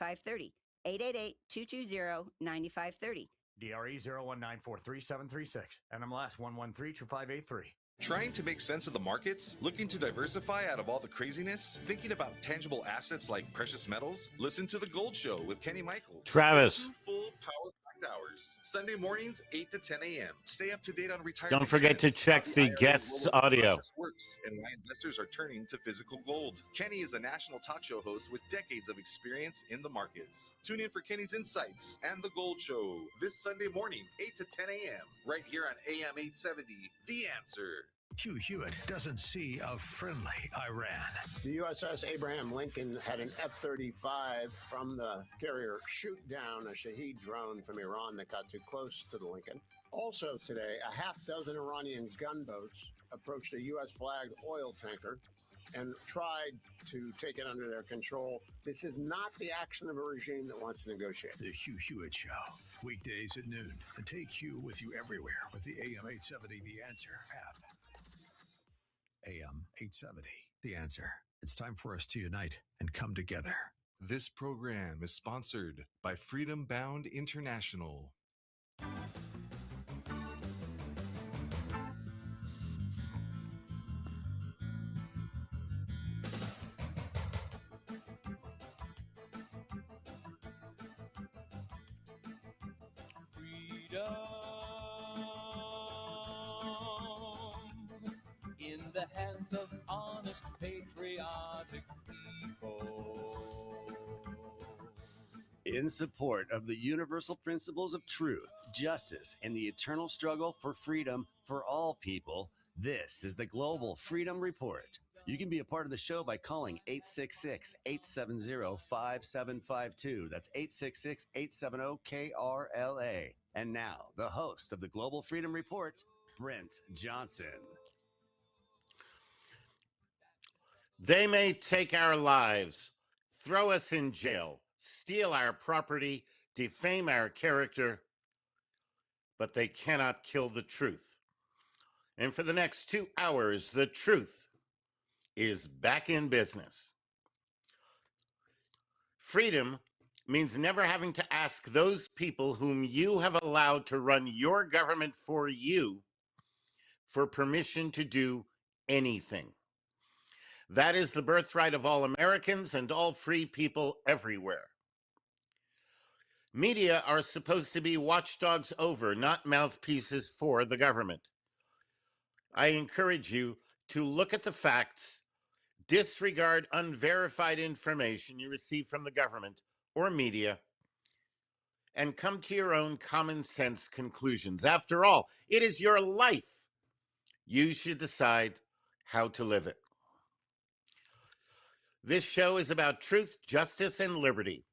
9530. 888-220-9530. DRE 01943736. NMLS 1132583. Trying to make sense of the markets? Looking to diversify out of all the craziness? Thinking about tangible assets like precious metals? Listen to The Gold Show with Kenny Michaels. Travis. 2 full power-packed hours. Sunday mornings, 8 to 10 a.m. Stay up to date on retirement. Don't forget to check the guest's audio. Works and why investors are turning to physical gold. Kenny is a national talk show host with decades of experience in the markets. Tune in for Kenny's Insights and The Gold Show this Sunday morning, 8 to 10 a.m. right here on AM 870, The Answer. Hugh Hewitt doesn't see a friendly Iran. The USS Abraham Lincoln had an F-35 from the carrier shoot down a Shahed drone from Iran that got too close to the Lincoln. Also today, a half dozen Iranian gunboats approached a U.S.-flagged oil tanker and tried to take it under their control. This is not the action of a regime that wants to negotiate. The Hugh Hewitt Show, weekdays at noon. And take Hugh with you everywhere with the AM 870 The Answer app. AM 870, The Answer. It's time for us to unite and come together. This program is sponsored by Freedom Bound International. Freedom in the hands of honest, patriotic people. In support of the universal principles of truth, justice, and the eternal struggle for freedom for all people, this is the Global Freedom Report. You can be a part of the show by calling 866-870-5752. That's 866-870-KRLA. And now, the host of the Global Freedom Report, Brent Johnson. They may take our lives, throw us in jail, steal our property, defame our character, but they cannot kill the truth. And for the next 2 hours, the truth is back in business. Freedom means never having to ask those people whom you have allowed to run your government for you for permission to do anything. That is the birthright of all Americans and all free people everywhere. Media are supposed to be watchdogs over, not mouthpieces for the government. I encourage you to look at the facts, disregard unverified information you receive from the government or media, and come to your own common sense conclusions. After all, it is your life. You should decide how to live it. This show is about truth, justice, and liberty.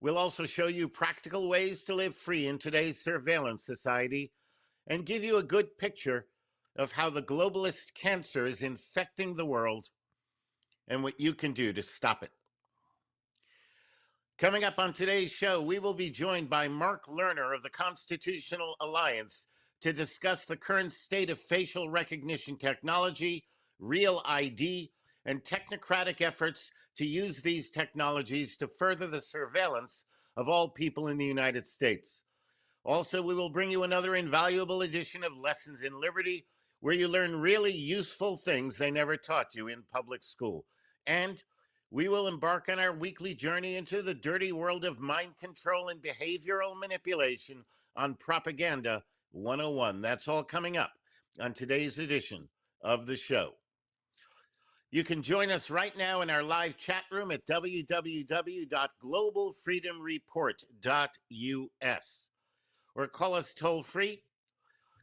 We'll also show you practical ways to live free in today's surveillance society and give you a good picture of how the globalist cancer is infecting the world and what you can do to stop it. Coming up on today's show, we will be joined by Mark Lerner of the Constitutional Alliance to discuss the current state of facial recognition technology, Real ID, and technocratic efforts to use these technologies to further the surveillance of all people in the United States. Also, we will bring you another invaluable edition of Lessons in Liberty, where you learn really useful things they never taught you in public school. And we will embark on our weekly journey into the dirty world of mind control and behavioral manipulation on Propaganda 101. That's all coming up on today's edition of the show. You can join us right now in our live chat room at www.globalfreedomreport.us or call us toll free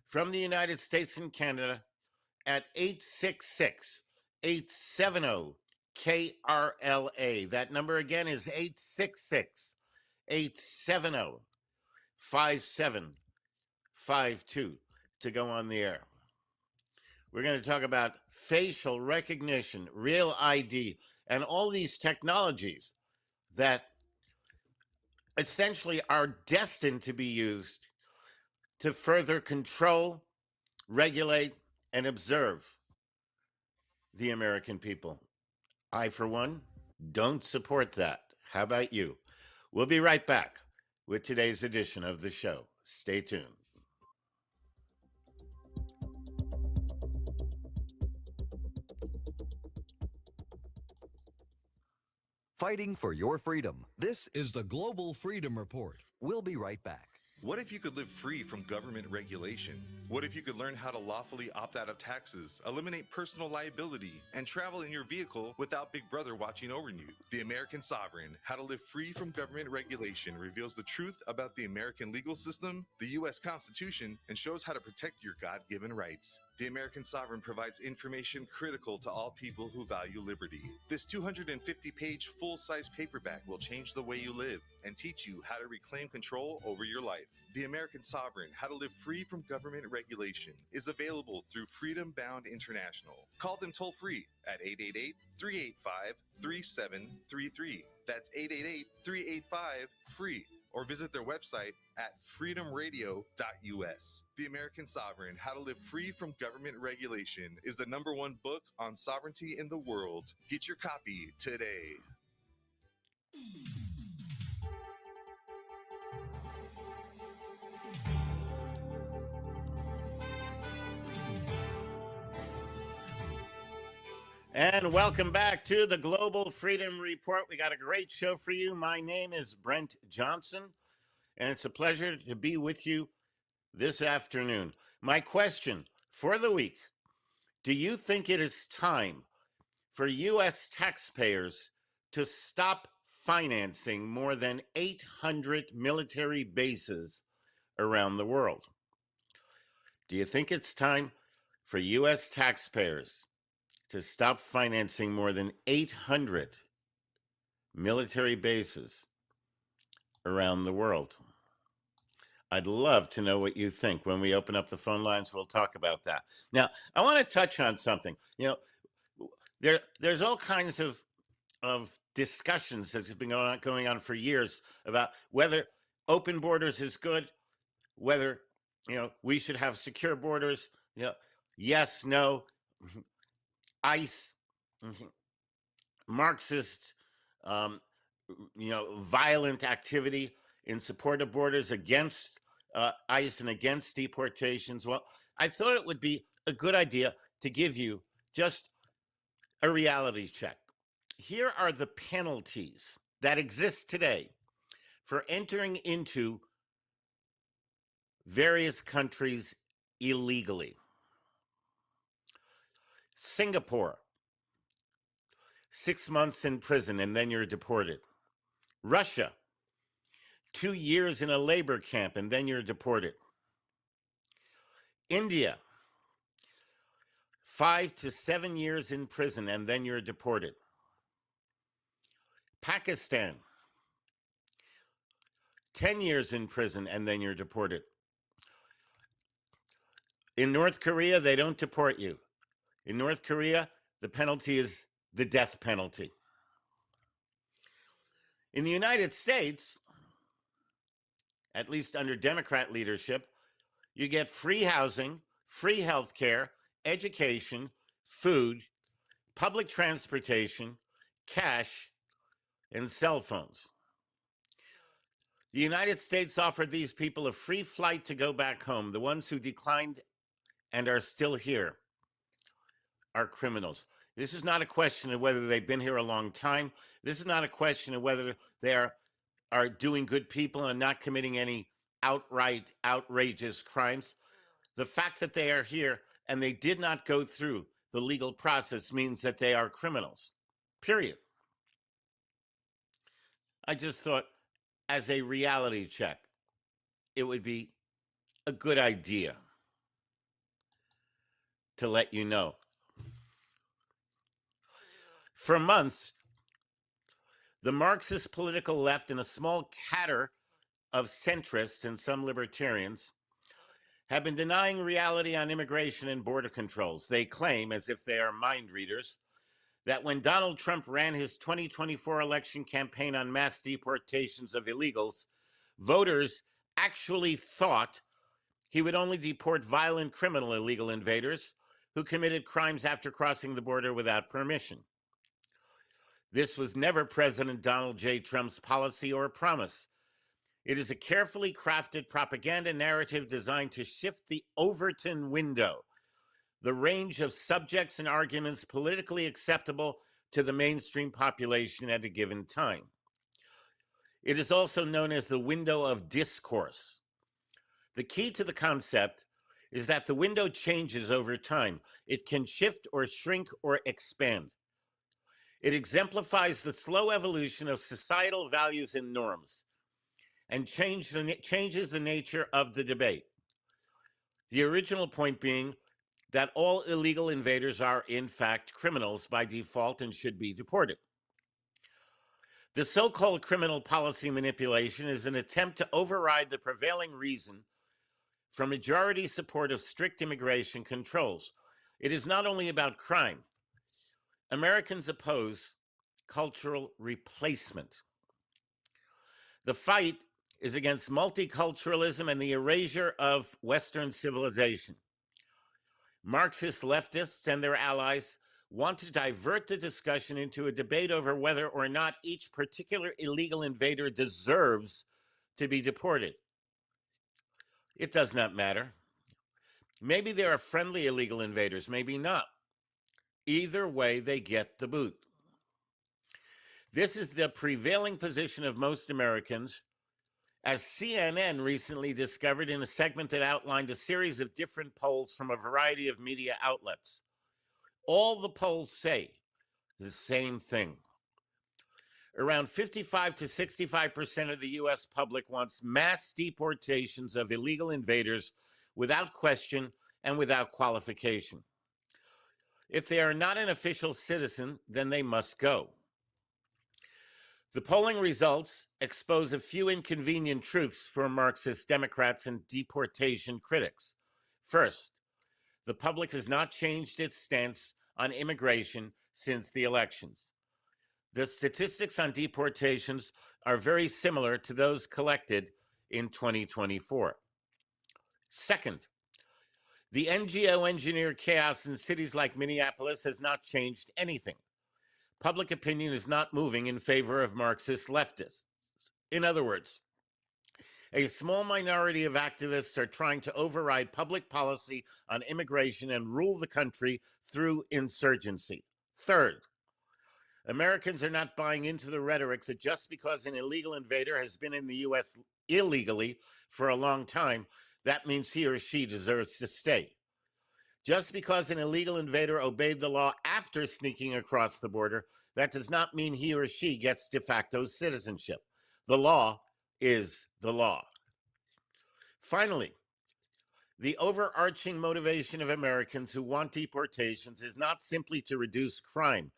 from the United States and Canada at 866-870-KRLA. That number again is 866-870-5752 to go on the air. We're going to talk about facial recognition, Real ID, and all these technologies that essentially are destined to be used to further control, regulate, and observe the American people. I, for one, don't support that. How about you? We'll be right back with today's edition of the show. Stay tuned. Fighting for your freedom. This is the Global Freedom Report. We'll be right back. What if you could live free from government regulation? What if you could learn how to lawfully opt out of taxes, eliminate personal liability, and travel in your vehicle without Big Brother watching over you? The American Sovereign, How to Live Free from Government Regulation, reveals the truth about the American legal system, the U.S. Constitution, and shows how to protect your God-given rights. The American Sovereign provides information critical to all people who value liberty. This 250-page full-size paperback will change the way you live and teach you how to reclaim control over your life. The American Sovereign, How to Live Free from Government Regulation, is available through Freedom Bound International. Call them toll-free at 888-385-3733. That's 888-385-FREE. Or visit their website at freedomradio.us. The American Sovereign, How to Live Free from Government Regulation is the #1 book on sovereignty in the world. Get your copy today. And welcome back to the Global Freedom Report. We got a great show for you. My name is Brent Johnson, and it's a pleasure to be with you this afternoon. My question for the week: do you think it is time for U.S. taxpayers to stop financing more than 800 military bases around the world? Do you think it's time for U.S. taxpayers to stop financing more than 800 military bases around the world? I'd love to know what you think. When we open up the phone lines, we'll talk about that. Now, I want to touch on something. You know, there's all kinds of discussions that's been going on for years about whether open borders is good, whether, you know, we should have secure borders. You know, yes, no. ICE, Marxist, violent activity in support of borders, against ICE and against deportations. Well, I thought it would be a good idea to give you just a reality check. Here are the penalties that exist today for entering into various countries illegally. Singapore, 6 months in prison and then you're deported. Russia, 2 years in a labor camp and then you're deported. India, 5 to 7 years in prison and then you're deported. Pakistan, 10 years in prison and then you're deported. In North Korea, they don't deport you. In North Korea, the penalty is the death penalty. In the United States, at least under Democrat leadership, you get free housing, free health care, education, food, public transportation, cash, and cell phones. The United States offered these people a free flight to go back home. The ones who declined and are still here are criminals. This is not a question of whether they've been here a long time. This is not a question of whether they are doing good people and not committing any outright outrageous crimes. The fact that they are here and they did not go through the legal process means that they are criminals, period. I just thought, as a reality check, it would be a good idea to let you know. For months, the Marxist political left and a small cadre of centrists and some libertarians have been denying reality on immigration and border controls. They claim, as if they are mind readers, that when Donald Trump ran his 2024 election campaign on mass deportations of illegals, voters actually thought he would only deport violent criminal illegal invaders who committed crimes after crossing the border without permission. This was never President Donald J. Trump's policy or promise. It is a carefully crafted propaganda narrative designed to shift the Overton window, the range of subjects and arguments politically acceptable to the mainstream population at a given time. It is also known as the window of discourse. The key to the concept is that the window changes over time. It can shift or shrink or expand. It exemplifies the slow evolution of societal values and norms and changes the nature of the debate. The original point being that all illegal invaders are, in fact, criminals by default and should be deported. The so-called criminal policy manipulation is an attempt to override the prevailing reason for majority support of strict immigration controls. It is not only about crime. Americans oppose cultural replacement. The fight is against multiculturalism and the erasure of Western civilization. Marxist leftists and their allies want to divert the discussion into a debate over whether or not each particular illegal invader deserves to be deported. It does not matter. Maybe there are friendly illegal invaders, maybe not. Either way, they get the boot. This is the prevailing position of most Americans, as CNN recently discovered in a segment that outlined a series of different polls from a variety of media outlets. All the polls say the same thing. Around 55 to 65% of the U.S. public wants mass deportations of illegal invaders without question and without qualification. If they are not an official citizen, then they must go. The polling results expose a few inconvenient truths for Marxist Democrats and deportation critics. First, the public has not changed its stance on immigration since the elections. The statistics on deportations are very similar to those collected in 2024. Second, the NGO-engineered chaos in cities like Minneapolis has not changed anything. Public opinion is not moving in favor of Marxist leftists. In other words, a small minority of activists are trying to override public policy on immigration and rule the country through insurgency. Third, Americans are not buying into the rhetoric that just because an illegal invader has been in the U.S. illegally for a long time, that means he or she deserves to stay. Just because an illegal invader obeyed the law after sneaking across the border, that does not mean he or she gets de facto citizenship. The law is the law. Finally, the overarching motivation of Americans who want deportations is not simply to reduce crime.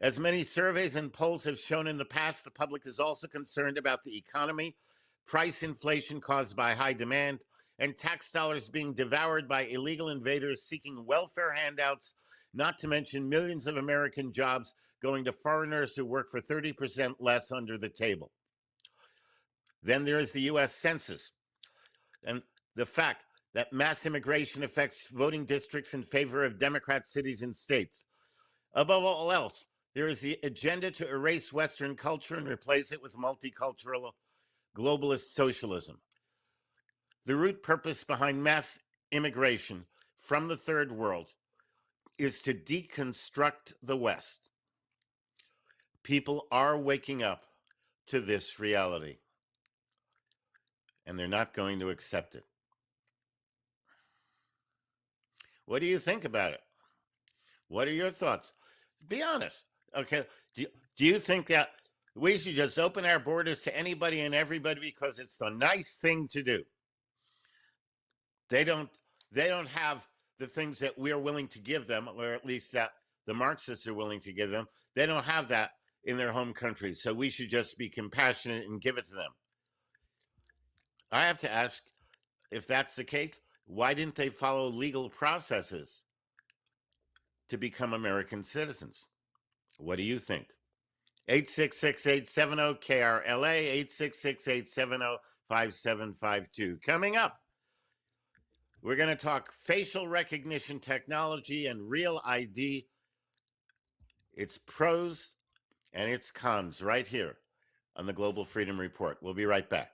As many surveys and polls have shown in the past, the public is also concerned about the economy, price inflation caused by high demand, and tax dollars being devoured by illegal invaders seeking welfare handouts, not to mention millions of American jobs going to foreigners who work for 30% less under the table. Then there is the U.S. Census and the fact that mass immigration affects voting districts in favor of Democrat cities and states. Above all else, there is the agenda to erase Western culture and replace it with multicultural globalist socialism. The root purpose behind mass immigration from the third world is to deconstruct the West. People are waking up to this reality, and they're not going to accept it. What do you think about it? What are your thoughts? Be honest. Okay. Do you think that we should just open our borders to anybody and everybody because it's the nice thing to do? They don't have the things that we're willing to give them, or at least that the Marxists are willing to give them. They don't have that in their home country. So we should just be compassionate and give it to them. I have to ask, if that's the case, why didn't they follow legal processes to become American citizens? What do you think? 866-870-KRLA, 866-870-5752. Coming up, we're going to talk facial recognition technology and Real ID, its pros and its cons right here on the Global Freedom Report. We'll be right back.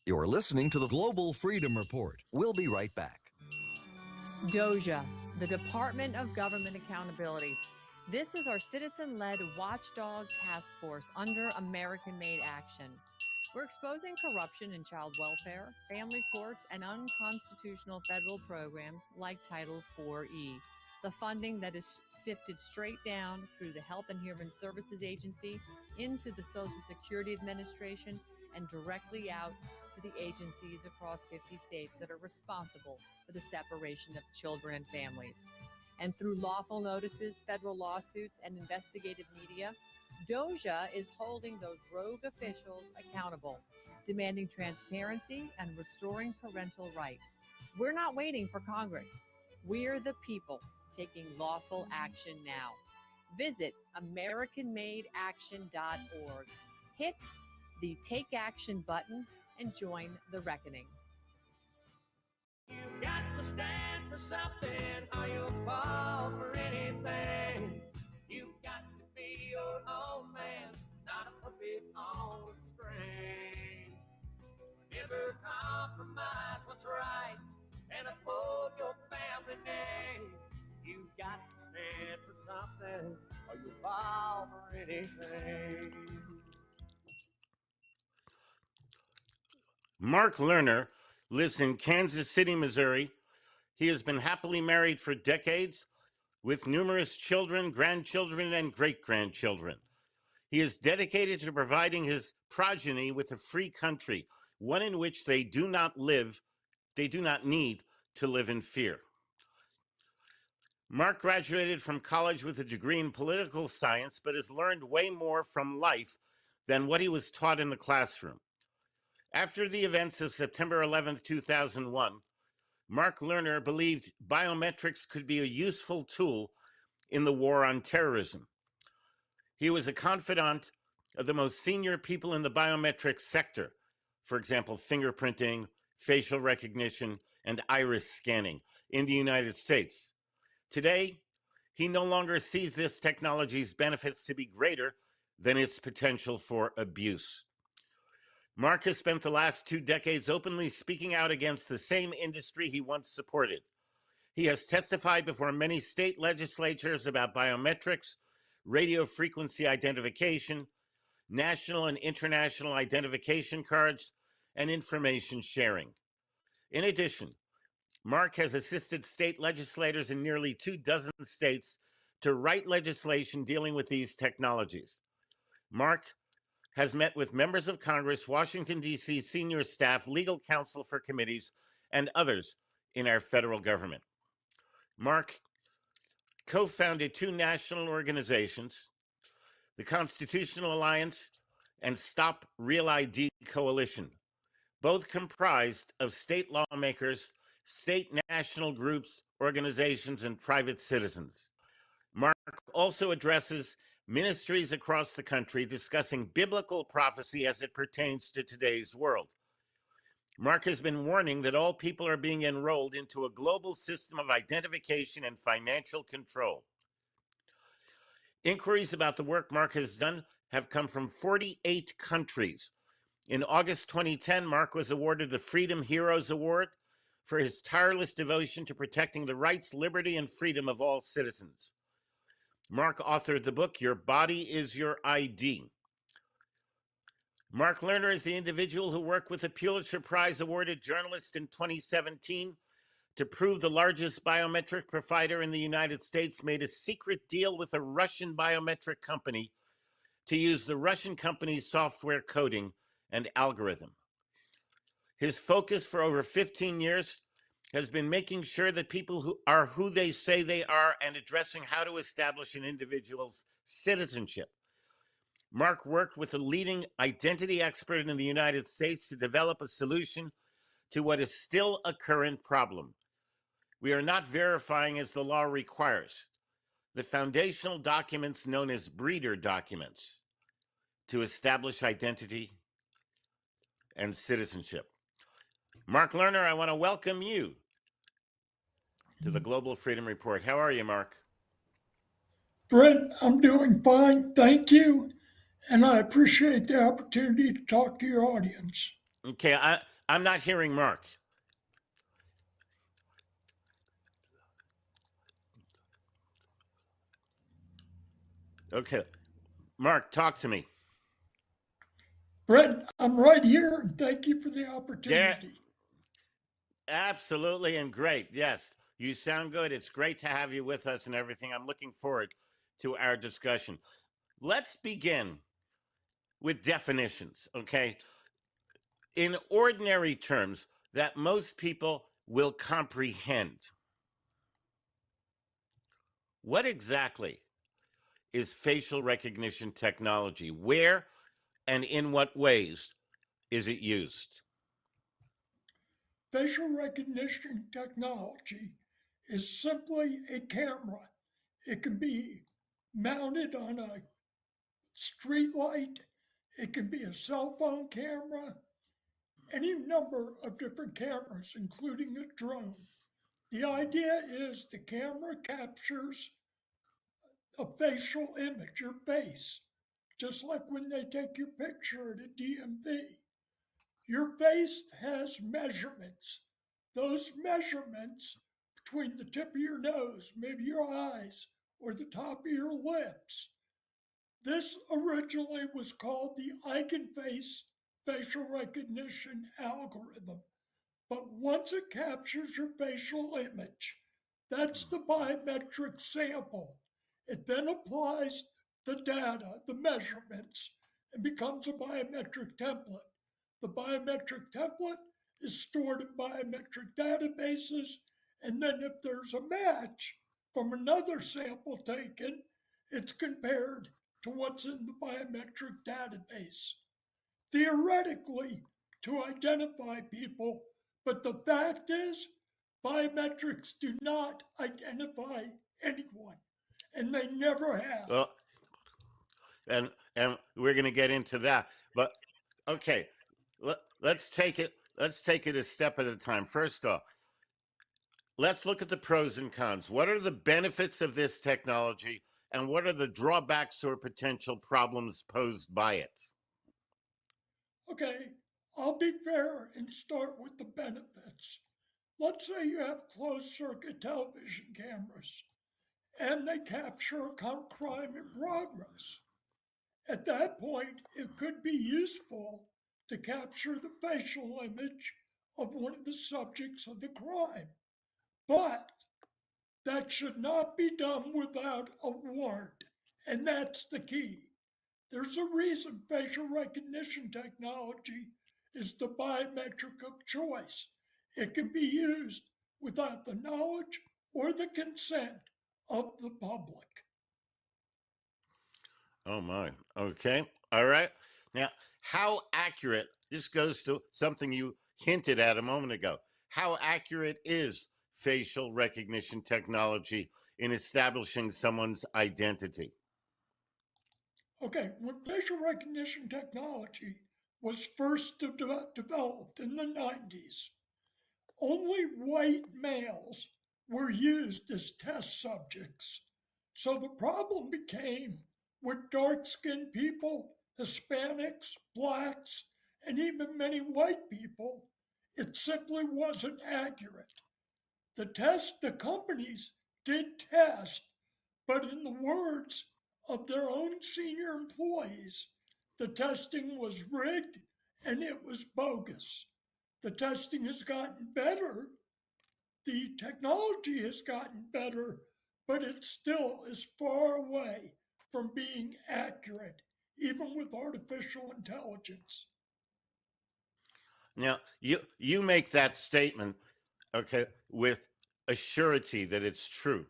You're listening to the Global Freedom Report. We'll be right back. DOJA, the Department of Government Accountability. This is our citizen-led watchdog task force under American-made action. We're exposing corruption in child welfare, family courts, and unconstitutional federal programs like Title IV-E. The funding that is sifted straight down through the Health and Human Services Agency into the Social Security Administration and directly out to the agencies across 50 states that are responsible for the separation of children and families. And through lawful notices, federal lawsuits, and investigative media, DOJA is holding those rogue officials accountable, demanding transparency and restoring parental rights. We're not waiting for Congress. We're the people taking lawful action now. Visit AmericanMadeAction.org. Hit the Take Action button and join the reckoning. You've got to stand for something or you'll fall for anything. You've got to be your own man, not a puppet on a string. Never compromise what's right and uphold your family name. You've got to stand for something or you'll fall for anything. Mark Lerner lives in Kansas City, Missouri. He has been happily married for decades with numerous children, grandchildren, and great-grandchildren. He is dedicated to providing his progeny with a free country, one in which they do not need to live in fear. Mark graduated from college with a degree in political science, but has learned way more from life than what he was taught in the classroom. After the events of September 11th, 2001, Mark Lerner believed biometrics could be a useful tool in the war on terrorism. He was a confidant of the most senior people in the biometrics sector, for example, fingerprinting, facial recognition, and iris scanning in the United States. Today, he no longer sees this technology's benefits to be greater than its potential for abuse. Mark has spent the last 2 decades openly speaking out against the same industry he once supported. He has testified before many state legislatures about biometrics, radio frequency identification, national and international identification cards, and information sharing. In addition, Mark has assisted state legislators in nearly 24 states to write legislation dealing with these technologies. Mark has met with members of Congress, Washington, D.C. senior staff, legal counsel for committees, and others in our federal government. Mark co-founded 2 national organizations, the Constitutional Alliance and Stop Real ID Coalition, both comprised of state lawmakers, state national groups, organizations, and private citizens. Mark also addresses ministries across the country discussing biblical prophecy as it pertains to today's world. Mark has been warning that all people are being enrolled into a global system of identification and financial control. Inquiries about the work Mark has done have come from 48 countries. In August 2010, Mark was awarded the Freedom Heroes Award for his tireless devotion to protecting the rights, liberty, and freedom of all citizens. Mark authored the book, Your Body is Your ID. Mark Lerner is the individual who worked with a Pulitzer Prize-awarded journalist in 2017 to prove the largest biometric provider in the United States made a secret deal with a Russian biometric company to use the Russian company's software coding and algorithm. His focus for over 15 years has been making sure that people are who they say they are and addressing how to establish an individual's citizenship. Mark worked with a leading identity expert in the United States to develop a solution to what is still a current problem. We are not verifying as the law requires the foundational documents known as breeder documents to establish identity and citizenship. Mark Lerner, I want to welcome you to the Global Freedom Report. How are you, Mark? Brent, I'm doing fine, thank you, and I appreciate the opportunity to talk to your audience. Okay, I'm not hearing Mark. Okay, Mark, talk to me. Brent, I'm right here, and thank you for the opportunity. Absolutely, and great. Yes, you sound good. It's great to have you with us and everything. I'm looking forward to our discussion. Let's begin with definitions, okay? In ordinary terms that most people will comprehend. What exactly is facial recognition technology? Where and in what ways is it used? Facial recognition technology is simply a camera. It can be mounted on a street light, it can be a cell phone camera, any number of different cameras, including a drone. The idea is the camera captures a facial image, your face, just like when they take your picture at a DMV. Your face has measurements. Those measurements between the tip of your nose, maybe your eyes, or the top of your lips. This originally was called the Eigenface facial recognition algorithm. But once it captures your facial image, that's the biometric sample. It then applies the data, the measurements, and becomes a biometric template. The biometric template is stored in biometric databases, and then if there's a match from another sample taken, it's compared to what's in the biometric database. Theoretically, to identify people, but the fact is, biometrics do not identify anyone, and they never have. Well, and we're going to get into that, but okay, let's take it a step at a time. First off, let's look at the pros and cons. What are the benefits of this technology, and what are the drawbacks or potential problems posed by it? Okay, I'll be fair and start with the benefits. Let's say you have closed circuit television cameras and they capture a crime in progress. At that point, it could be useful to capture the facial image of one of the subjects of the crime. But that should not be done without a warrant, and that's the key. There's a reason facial recognition technology is the biometric of choice. It can be used without the knowledge or the consent of the public. Oh my. Okay. All right. Now, how accurate, this goes to something you hinted at a moment ago. How accurate is facial recognition technology in establishing someone's identity? Okay, when facial recognition technology was first developed in the 90s, only white males were used as test subjects. So the problem became with dark-skinned people, Hispanics, blacks, and even many white people, it simply wasn't accurate. The companies did test, but in the words of their own senior employees, the testing was rigged and it was bogus. The testing has gotten better, the technology has gotten better, but it still is far away from being accurate, even with artificial intelligence. Now, you make that statement, okay, with a surety that it's true.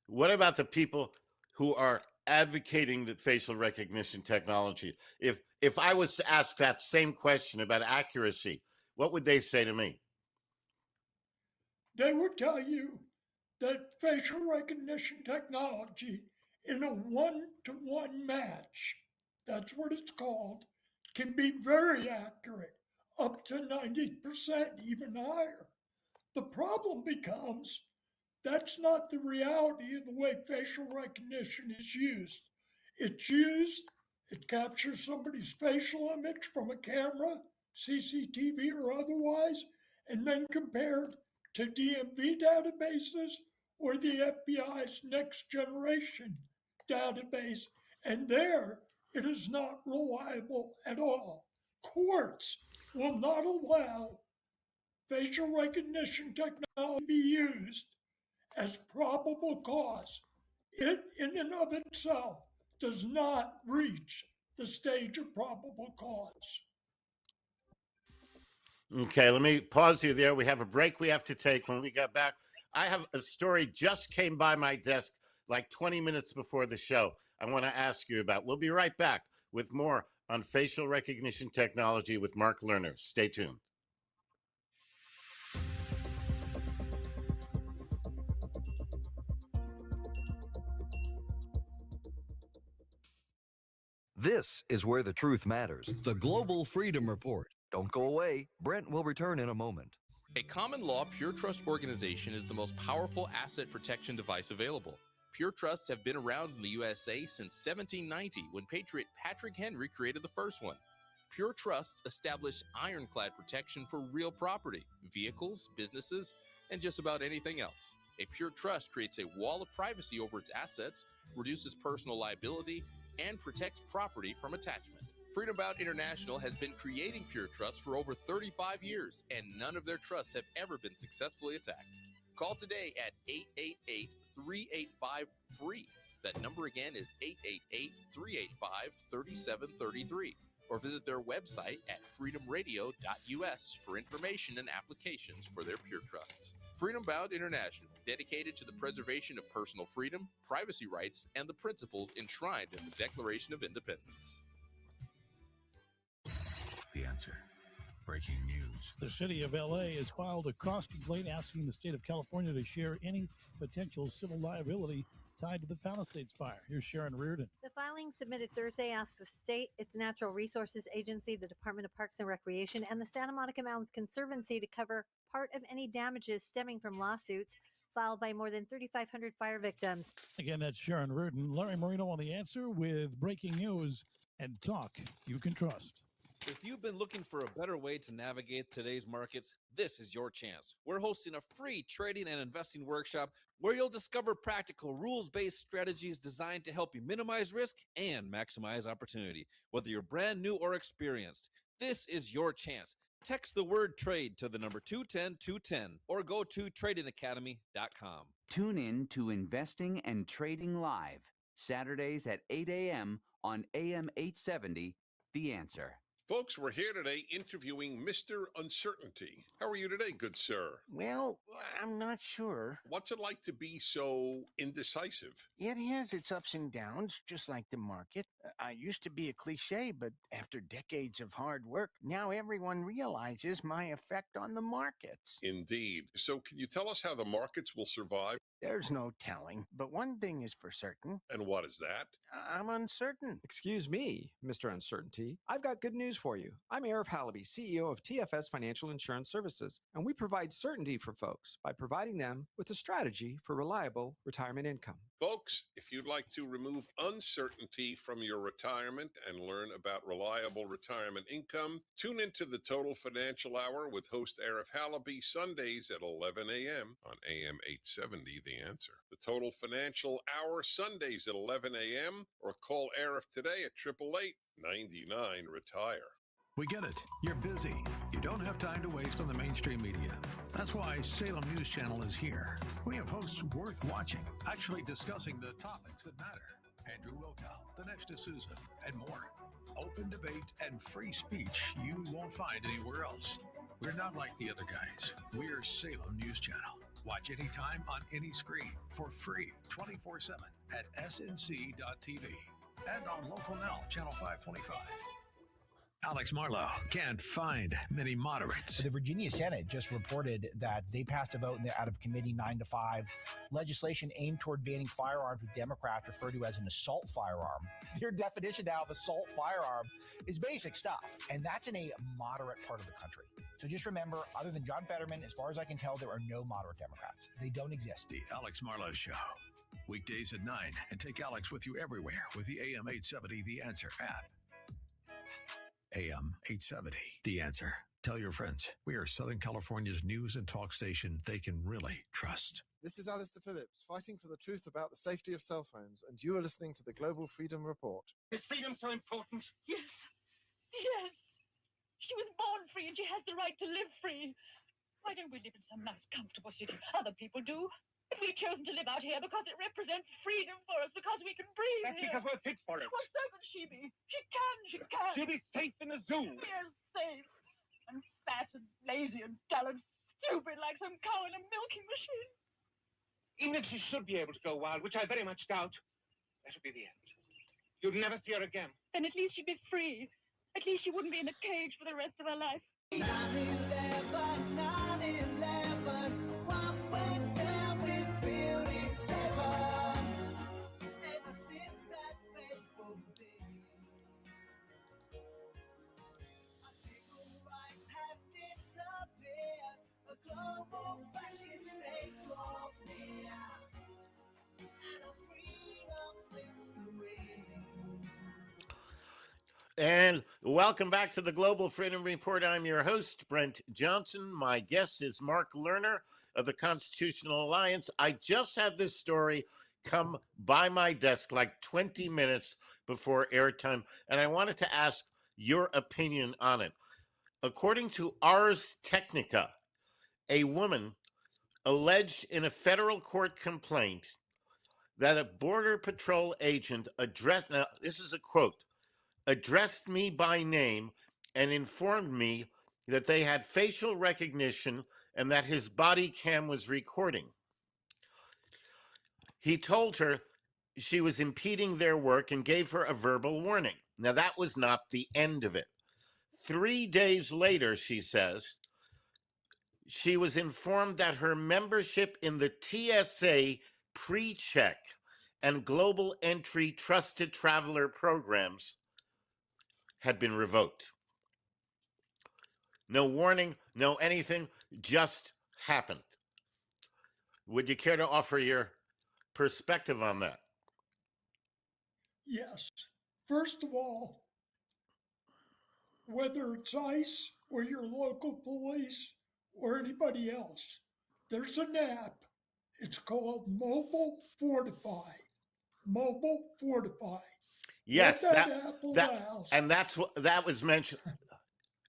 What about the people who are advocating the facial recognition technology? If I was to ask that same question about accuracy, what would they say to me? They would tell you that facial recognition technology in a one-to-one match, that's what it's called, can be very accurate, up to 90%, even higher. The problem becomes that's not the reality of the way facial recognition is used. It's used, it captures somebody's facial image from a camera, CCTV or otherwise, and then compared to DMV databases or the FBI's next generation database. And there, it is not reliable at all. Courts will not allow facial recognition technology to be used as probable cause. It, in and of itself, does not reach the stage of probable cause. Okay, let me pause you there. We have a break we have to take. When we get back, I have a story just came by my desk like 20 minutes before the show I want to ask you about. We'll be right back with more on facial recognition technology with Mark Lerner. Stay tuned. This is where the truth matters. The Global Freedom Report. Don't go away. Brent will return in a moment. A common law Pure Trust organization is the most powerful asset protection device available. Pure Trusts have been around in the USA since 1790, when Patriot Patrick Henry created the first one. Pure Trusts establish ironclad protection for real property, vehicles, businesses, and just about anything else. A Pure Trust creates a wall of privacy over its assets, reduces personal liability, and protects property from attachment. Freedom Bound International has been creating Pure Trusts for over 35 years, and none of their trusts have ever been successfully attacked. Call today at 888-385-FREE. That number again is 888-385-3733. Or visit their website at freedomradio.us for information and applications for their Pure Trusts. Freedom Bound International, dedicated to the preservation of personal freedom, privacy rights, and the principles enshrined in the Declaration of Independence. The Answer. Breaking news. The city of L.A. has filed a cross complaint asking the state of California to share any potential civil liability tied to the Palisades fire. Here's Sharon Reardon. The filing submitted Thursday asks the state, its Natural Resources Agency, the Department of Parks and Recreation, and the Santa Monica Mountains Conservancy to cover part of any damages stemming from lawsuits filed by more than 3,500 fire victims. Again, that's Sharon Reardon. Larry Marino on The Answer with breaking news and talk you can trust. If you've been looking for a better way to navigate today's markets, this is your chance. We're hosting a free trading and investing workshop where you'll discover practical rules-based strategies designed to help you minimize risk and maximize opportunity. Whether you're brand new or experienced, this is your chance. Text the word trade to the number 210-210 or go to tradingacademy.com. Tune in to Investing and Trading Live, Saturdays at 8 a.m. on AM 870, The Answer. Folks, we're here today interviewing Mr. Uncertainty. How are you today, good sir? Well, I'm not sure. What's it like to be so indecisive? It has its ups and downs, just like the market. I used to be a cliche, but after decades of hard work, now everyone realizes my effect on the markets. Indeed. So can you tell us how the markets will survive? There's no telling, but one thing is for certain. And what is that? I'm uncertain. Excuse me, Mr. Uncertainty. I've got good news for you. I'm Arif Halaby, CEO of TFS Financial Insurance Services, and we provide certainty for folks by providing them with a strategy for reliable retirement income. Folks, if you'd like to remove uncertainty from your retirement and learn about reliable retirement income, tune into the Total Financial Hour with host Arif Halaby Sundays at 11 a.m. on AM 870, The Answer. The Total Financial Hour Sundays at 11 a.m. or call Arif today at 888-99-RETIRE. We get it. You're busy. You don't have time to waste on the mainstream media. That's why Salem News Channel is here. We have hosts worth watching, actually discussing the topics that matter. Andrew Wilkow, Dinesh D'Souza, and more. Open debate and free speech you won't find anywhere else. We're not like the other guys. We're Salem News Channel. Watch anytime on any screen for free 24/7 at snc.tv and on Local Now, Channel 525. Alex Marlowe can't find many moderates. The Virginia Senate just reported that they passed a vote out of committee 9-5 legislation aimed toward banning firearms with Democrats refer to as an assault firearm. Your definition now of assault firearm is basic stuff, and that's in a moderate part of the country. So just remember, other than John Fetterman, as far as I can tell, there are no moderate Democrats. They don't exist. The Alex Marlowe Show. Weekdays at 9, and take Alex with you everywhere with the AM 870 The Answer app. AM 870 The Answer. Tell your friends we are Southern California's news and talk station they can really trust. This is Alistair Phillips, fighting for the truth about the safety of cell phones, and you are listening to the Global Freedom Report. Is freedom so important? Yes. Yes. She was born free and she has the right to live free. Why don't we live in some nice, comfortable city? Other people do. But we've chosen to live out here because it represents freedom for us, because we can breathe. That's here. because we're fit for it. Well, so can she be. She can. She'll be safe in the zoo. We're safe. And fat and lazy and dull and stupid like some cow in a milking machine. Even if she should be able to go wild, which I very much doubt, that would be the end. You'd never see her again. Then at least she'd be free. At least she wouldn't be in a cage for the rest of her life. 9/11, 9/11, what went down with Building 7? Ever since that fateful day, our civil rights have disappeared. A global fascist state draws near, and our freedom slips away. And welcome back to the Global Freedom Report. I'm your host, Brent Johnson. My guest is Mark Lerner of the Constitutional Alliance. I just had this story come by my desk like 20 minutes before airtime, and I wanted to ask your opinion on it. According to Ars Technica, a woman alleged in a federal court complaint that a Border Patrol agent addressed, now this is a quote, addressed me by name and informed me that they had facial recognition and that his body cam was recording. He told her she was impeding their work and gave her a verbal warning. Now, that was not the end of it. 3 days later, she says, she was informed that her membership in the TSA PreCheck and Global Entry Trusted Traveler programs had been revoked. No warning, no anything, just happened. Would you care to offer your perspective on that? Yes. First of all, whether it's ICE or your local police or anybody else, there's an app. It's called Mobile Fortify. Mobile Fortify. Yes, that allows. and that's what that was mentioned.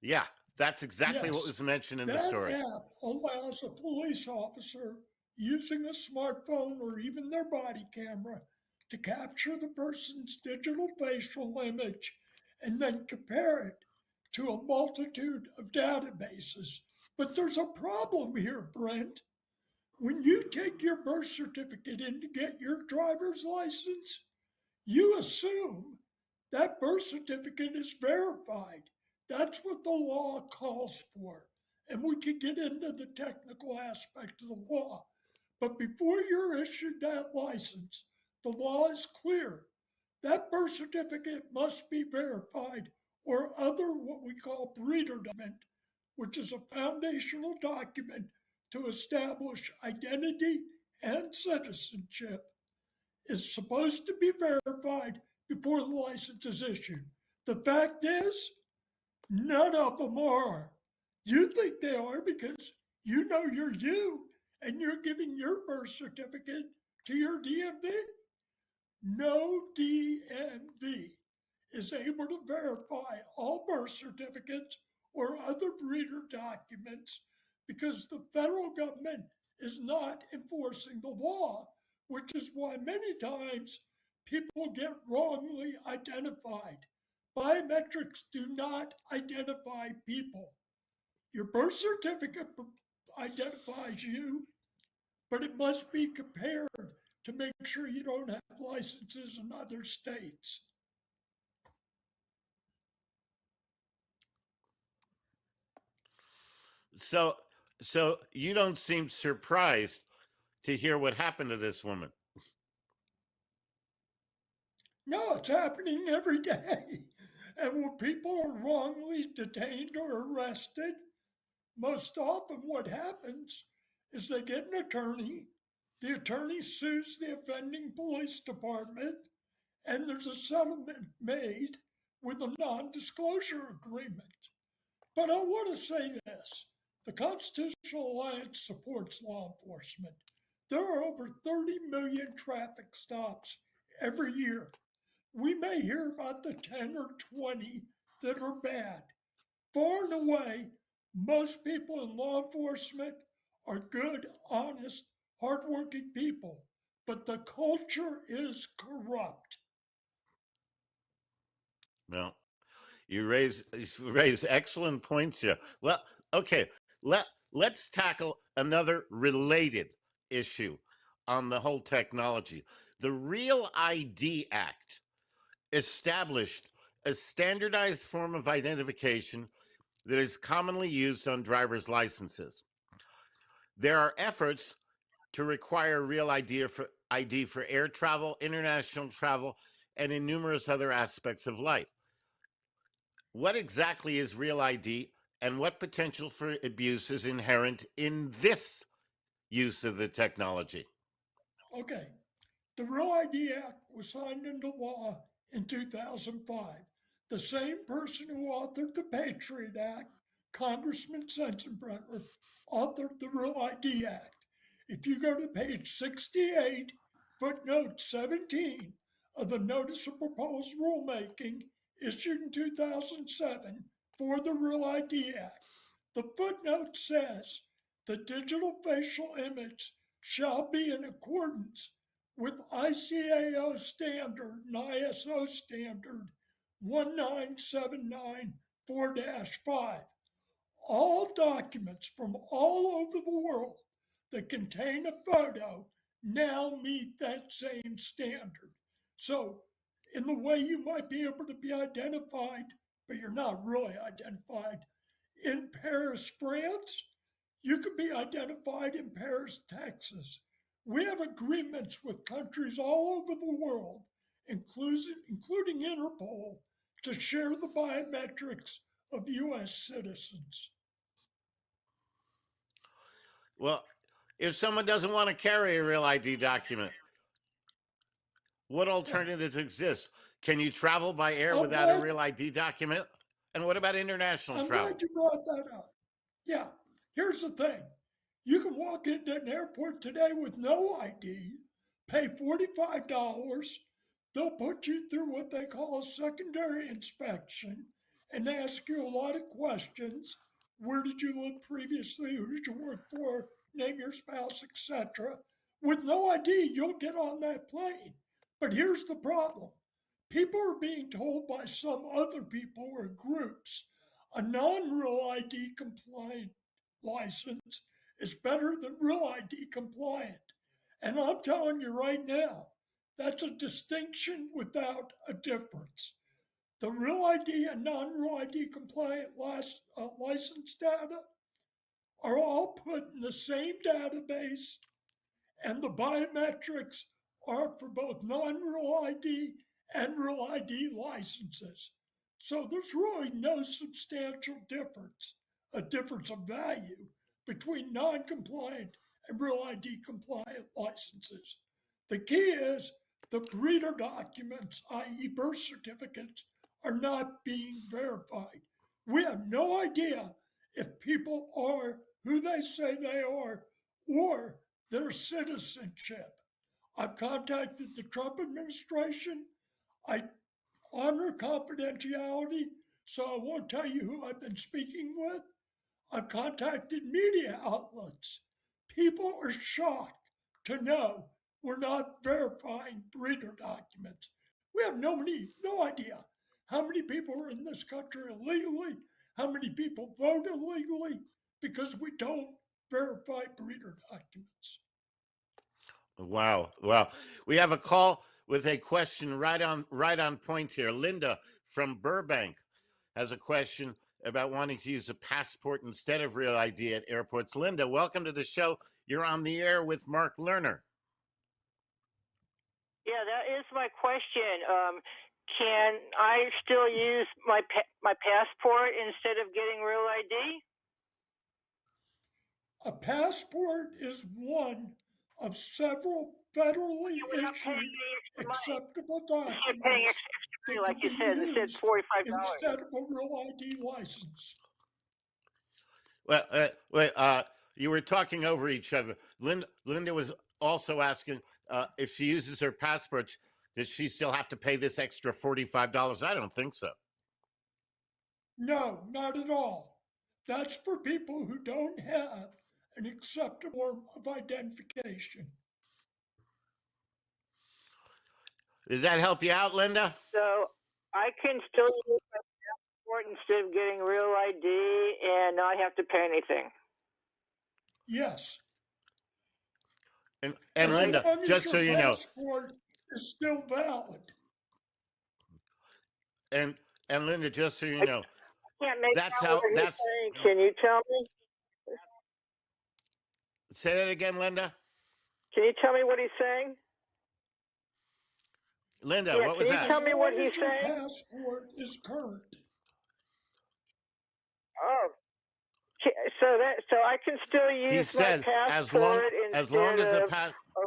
Yeah, that's exactly what was mentioned in the story. That app allows a police officer using a smartphone or even their body camera to capture the person's digital facial image and then compare it to a multitude of databases. But there's a problem here, Brent. When you take your birth certificate in to get your driver's license, you assume that birth certificate is verified. That's what the law calls for. And we can get into the technical aspect of the law. But before you're issued that license, the law is clear. That birth certificate must be verified, or other what we call breeder document, which is a foundational document to establish identity and citizenship, is supposed to be verified before the license is issued. The fact is, none of them are. You think they are because you know you're you and you're giving your birth certificate to your DMV. No DMV is able to verify all birth certificates or other breeder documents because the federal government is not enforcing the law, which is why many times people get wrongly identified. Biometrics do not identify people. Your birth certificate identifies you, but it must be compared to make sure you don't have licenses in other states. So, so you don't seem surprised to hear what happened to this woman. No, it's happening every day. And when people are wrongly detained or arrested, most often what happens is they get an attorney, the attorney sues the offending police department, and there's a settlement made with a non disclosure agreement. But I want to say this the Constitutional Alliance supports law enforcement. There are over 30 million traffic stops every year. We may hear about the 10 or 20 that are bad. Far and away, most people in law enforcement are good, honest, hardworking people, but the culture is corrupt. Well, you raise excellent points here. Well, okay, let's tackle another related issue on the whole technology. The Real ID Act established a standardized form of identification that is commonly used on driver's licenses. There are efforts to require real ID for air travel, international travel, and in numerous other aspects of life. What exactly is Real ID, and what potential for abuse is inherent in this use of the technology? Okay, the Real ID Act was signed into law in 2005. The same person who authored the Patriot Act, Congressman Sensenbrenner, authored the Real ID Act. If you go to page 68, footnote 17 of the Notice of Proposed Rulemaking issued in 2007 for the Real ID Act, the footnote says the digital facial image shall be in accordance with ICAO standard and ISO standard 19794-5. All documents from all over the world that contain a photo now meet that same standard. So, in the way you might be able to be identified, but you're not really identified, in Paris, France, you could be identified in Paris, Texas. We have agreements with countries all over the world, including Interpol, to share the biometrics of U.S. citizens. Well, if someone doesn't want to carry a Real ID document, what alternatives exist? Can you travel by air without a Real ID document? And what about international travel? I'm glad you brought that up. Yeah, here's the thing. You can walk into an airport today with no ID, pay $45. They'll put you through what they call a secondary inspection and ask you a lot of questions. Where did you live previously? Who did you work for? Name your spouse, etc. With no ID, you'll get on that plane. But here's the problem. People are being told by some other people or groups a non-Real ID compliant license is better than Real ID compliant. And I'm telling you right now, that's a distinction without a difference. The Real ID and non-Real ID compliant license data are all put in the same database, and the biometrics are for both non-Real ID and Real ID licenses. So there's really no substantial difference, a difference of value between non-compliant and Real ID compliant licenses. The key is the breeder documents, i.e. birth certificates, are not being verified. We have no idea if people are who they say they are or their citizenship. I've contacted the Trump administration. I honor confidentiality, so I won't tell you who I've been speaking with. I've contacted media outlets. People are shocked to know we're not verifying breeder documents. We have no idea how many people are in this country illegally, how many people vote illegally, because we don't verify breeder documents. Wow. We have a call with a question right on point here. Linda from Burbank has a question. about wanting to use a passport instead of real ID at airports. Linda, welcome to the show. You're on the air with Mark Lerner. Yeah, that is my question. Can I still use my passport instead of getting real ID? A passport is one of several federally issued acceptable documents that like can you be said, it said used $45. instead of a real ID license. Well, you were talking over each other. Linda was also asking if she uses her passport, does she still have to pay this extra $45? I don't think so. No, not at all. That's for people who don't have an acceptable form of identification. Does that help you out, Linda? So I can still use my passport instead of getting real ID and not have to pay anything. Yes. And As Linda, long as just so your you know, passport is still valid. and Linda, just so you know, Can't make that's out how. what he's That's. saying. Can you tell me? Say that again, Linda. Can you tell me what he's saying? Linda, Yeah, what was can that? you tell me what he's Your saying? passport is current. Oh. So I can still use He my said passport as long as the instead of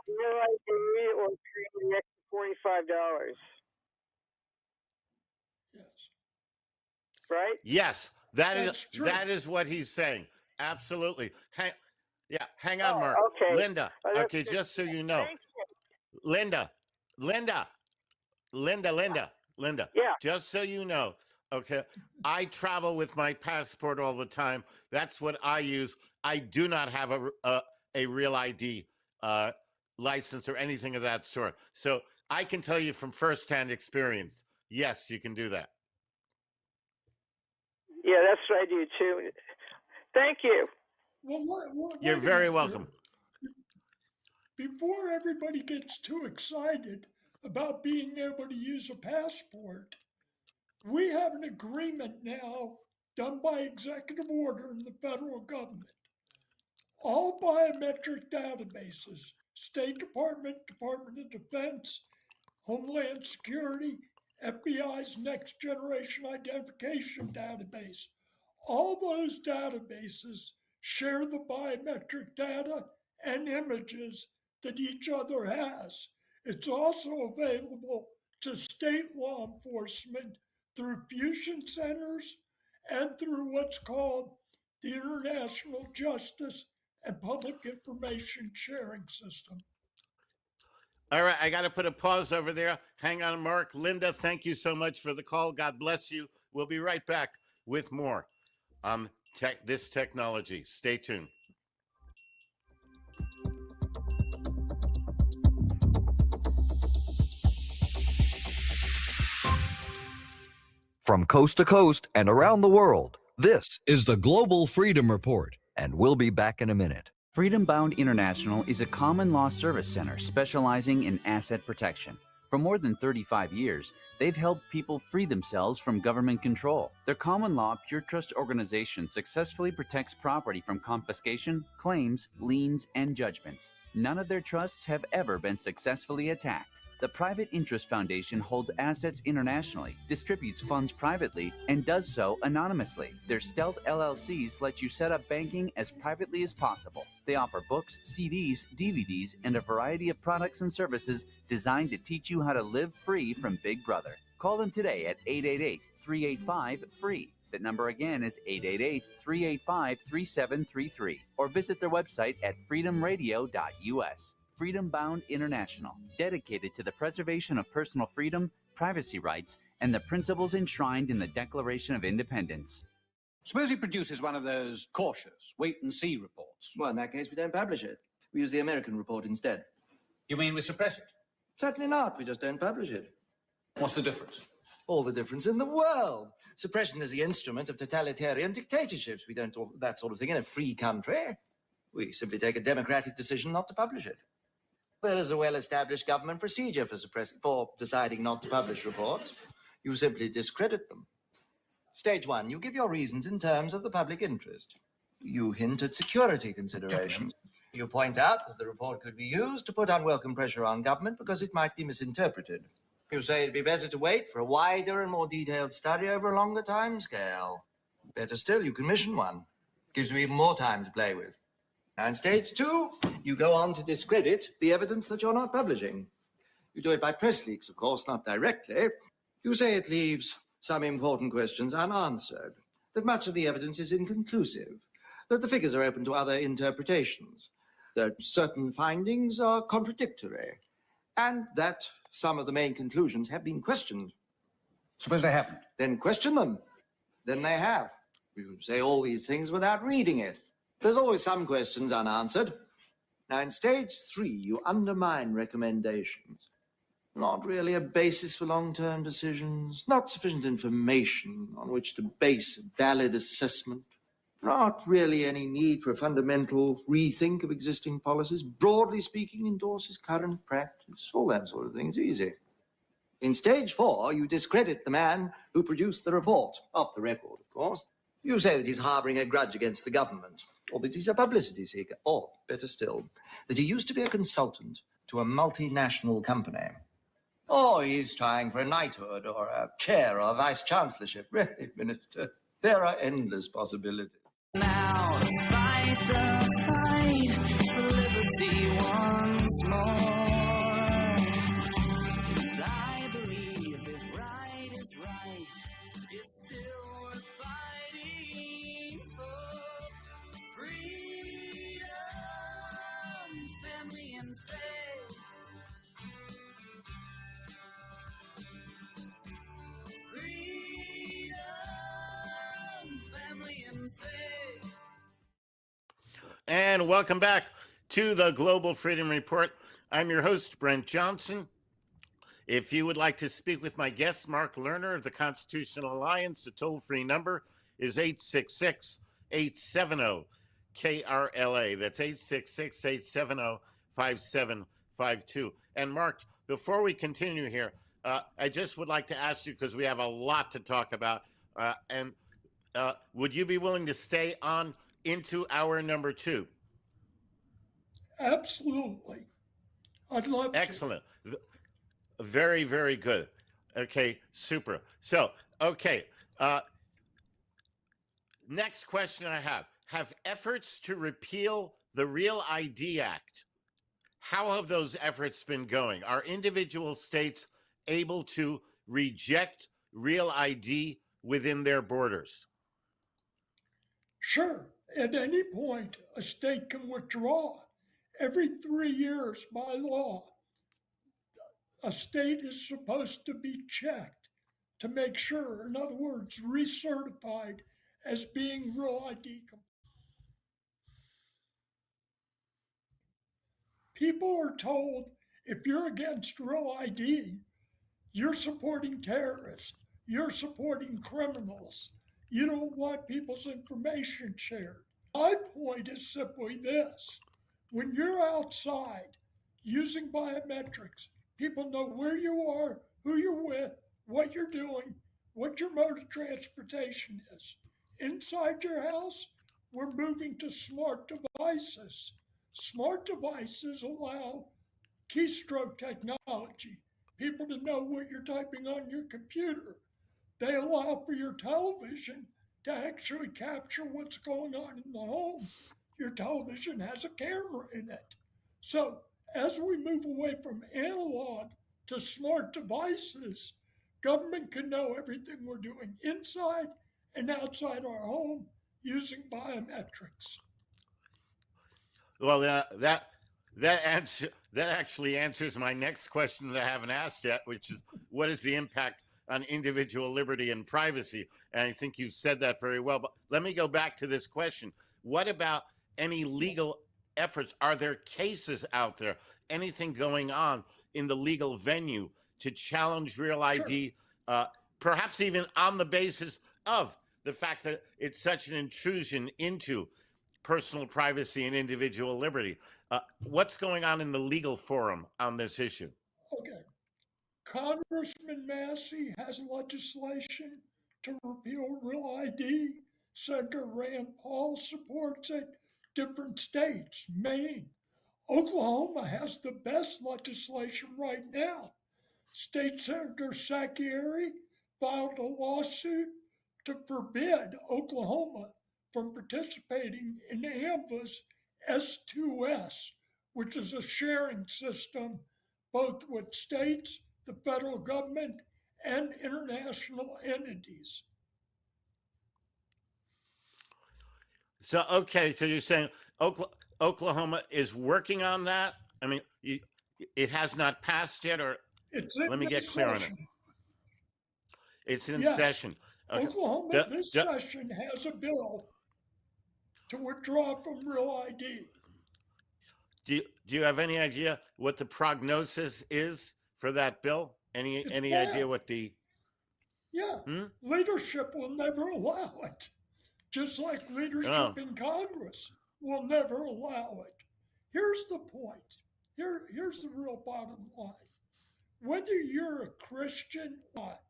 real ID or paying the extra $45. Right? Yes, That's true. that is what he's saying. Absolutely. Hang on, Mark. okay. Linda. Oh, that's Okay, good. just so you know, Thank you. Linda. Yeah. Just so you know, okay, I travel with my passport all the time. That's what I use. I do not have a real ID license or anything of that sort. So I can tell you from firsthand experience, yes, you can do that. Yeah, that's what I do too. Thank you. Well, You're wait a very minute welcome. here. Before everybody gets too excited about being able to use a passport, we have an agreement now done by executive order in the federal government. All biometric databases, State Department, Department of Defense, Homeland Security, FBI's Next Generation Identification Database, all those databases share the biometric data and images that each other has. It's also available to state law enforcement through fusion centers and through what's called the International Justice and Public Information Sharing System. All right, I got to put a pause over there. Hang on, Mark. Linda, thank you so much for the call. God bless you. We'll be right back with more on this technology. Stay tuned. From coast to coast and around the world, this is the Global Freedom Report, and we'll be back in a minute. Freedom Bound International is a common law service center specializing in asset protection. For more than 35 years, they've helped people free themselves from government control. Their common law Pure Trust organization successfully protects property from confiscation, claims, liens, and judgments. None of their trusts have ever been successfully attacked. The Private Interest Foundation holds assets internationally, distributes funds privately, and does so anonymously. Their stealth LLCs let you set up banking as privately as possible. They offer books, CDs, DVDs, and a variety of products and services designed to teach you how to live free from Big Brother. Call them today at 888-385-FREE. That number again is 888-385-3733. Or visit their website at freedomradio.us. Freedom Bound International, dedicated to the preservation of personal freedom, privacy rights, and the principles enshrined in the Declaration of Independence. Suppose he produces one of those cautious wait-and-see reports. Well, in that case, we don't publish it. We use the American report instead. You mean we suppress it? Certainly not. We just don't publish it. What's the difference? All the difference in the world. Suppression is the instrument of totalitarian dictatorships. We don't do that sort of thing in a free country. We simply take a democratic decision not to publish it. There is a well-established government procedure for deciding not to publish reports. You simply discredit them. Stage one, you give your reasons in terms of the public interest. You hint at security considerations. You point out that the report could be used to put unwelcome pressure on government because it might be misinterpreted. You say it'd be better to wait for a wider and more detailed study over a longer time scale. Better still, you commission one. Gives you even more time to play with. Now in stage two, you go on to discredit the evidence that you're not publishing. You do it by press leaks, of course, not directly. You say it leaves some important questions unanswered, that much of the evidence is inconclusive, that the figures are open to other interpretations, that certain findings are contradictory, and that some of the main conclusions have been questioned. Suppose they haven't. Then question them. Then they have. You say all these things without reading it. There's always some questions unanswered. Now, in stage three, you undermine recommendations. Not really a basis for long-term decisions, not sufficient information on which to base a valid assessment, not really any need for a fundamental rethink of existing policies, broadly speaking, endorses current practice, all that sort of thing is easy. In stage four, you discredit the man who produced the report, off the record, of course. You say that he's harboring a grudge against the government, or that he's a publicity seeker, or, better still, that he used to be a consultant to a multinational company. Or he's trying for a knighthood, or a chair, or a vice-chancellorship. Really, Minister, there are endless possibilities. Now fight the fight for liberty once more. I believe if right is right, it's still worth fighting for. Freedom, family, and faith. Freedom, family, and faith. And welcome back to the Global Freedom Report. I'm your host, Brent Johnson. If you would like to speak with my guest, Mark Lerner of the Constitutional Alliance, the toll-free number is 866-870-KRLA. That's 866-870-5752. And Mark, before we continue here, I just would like to ask you, because we have a lot to talk about, would you be willing to stay on into hour number two? Absolutely. I'd love to. Excellent. Very, very good. Okay, super. So, okay. Next question I have efforts to repeal the Real ID Act, how have those efforts been going? Are individual states able to reject Real ID within their borders? Sure. At any point, a state can withdraw. Every 3 years by law, a state is supposed to be checked to make sure, in other words, recertified as being Real ID compliant. People are told if you're against Real ID, you're supporting terrorists, you're supporting criminals, you don't want people's information shared. My point is simply this. When you're outside using biometrics, people know where you are, who you're with, what you're doing, what your mode of transportation is. Inside your house, we're moving to smart devices. Smart devices allow keystroke technology, people to know what you're typing on your computer. They allow for your television to actually capture what's going on in the home. Your television has a camera in it. So as we move away from analog to smart devices, government can know everything we're doing inside and outside our home using biometrics. Well, that actually answers my next question that I haven't asked yet, which is, what is the impact on individual liberty and privacy? And I think you've said that very well. But let me go back to this question. What about any legal efforts? Are there cases out there, anything going on in the legal venue to challenge Real ID, perhaps even on the basis of the fact that it's such an intrusion into personal privacy and individual liberty? What's going on in the legal forum on this issue? Okay. Congressman Massey has legislation to repeal Real ID. Senator Rand Paul supports it. Different states, Maine, Oklahoma has the best legislation right now. State Senator Sakieri filed a lawsuit to forbid Oklahoma from participating in AMVA's S2S, which is a sharing system both with states, the federal government, and international entities. So, okay, so you're saying Oklahoma is working on that? I mean, it has not passed yet, or let me get clear on it. It's in session. Okay. Oklahoma this session has a bill to withdraw from Real ID. Do you have any idea what the prognosis is for that bill? Any idea what the... Leadership will never allow it. Just like leadership in Congress will never allow it. Here's the point. Here's the real bottom line. Whether you're a Christian or not,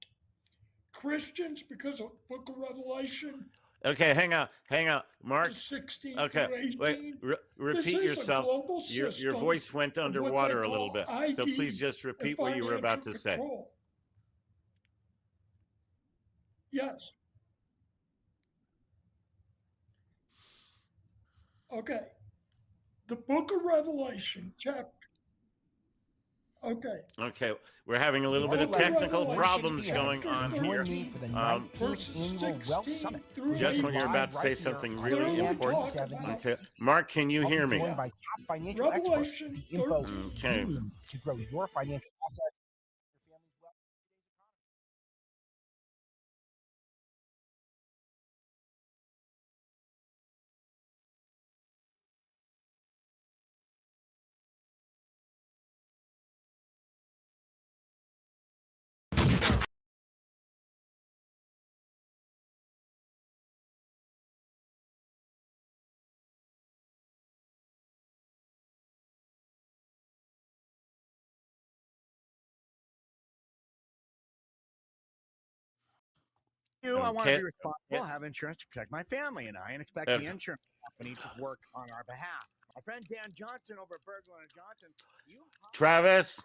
Christians, because of the Book of Revelation. Okay, hang on, Mark. 16 okay, through 18. Wait, repeat yourself. Your voice went underwater a little bit, so please just repeat what you were about to say. Yes. Okay. The Book of Revelation, chapter. Okay. Okay, we're having a little bit of technical problems going on here. Just when you're about to say something really important. Okay, Mark, can you hear me? Revelation 13. Okay. To grow your financial assets. I want to be responsible, have insurance to protect my family and I, and expect the insurance company to work on our behalf. My friend Dan Johnson over at Berglund and Johnson. Travis.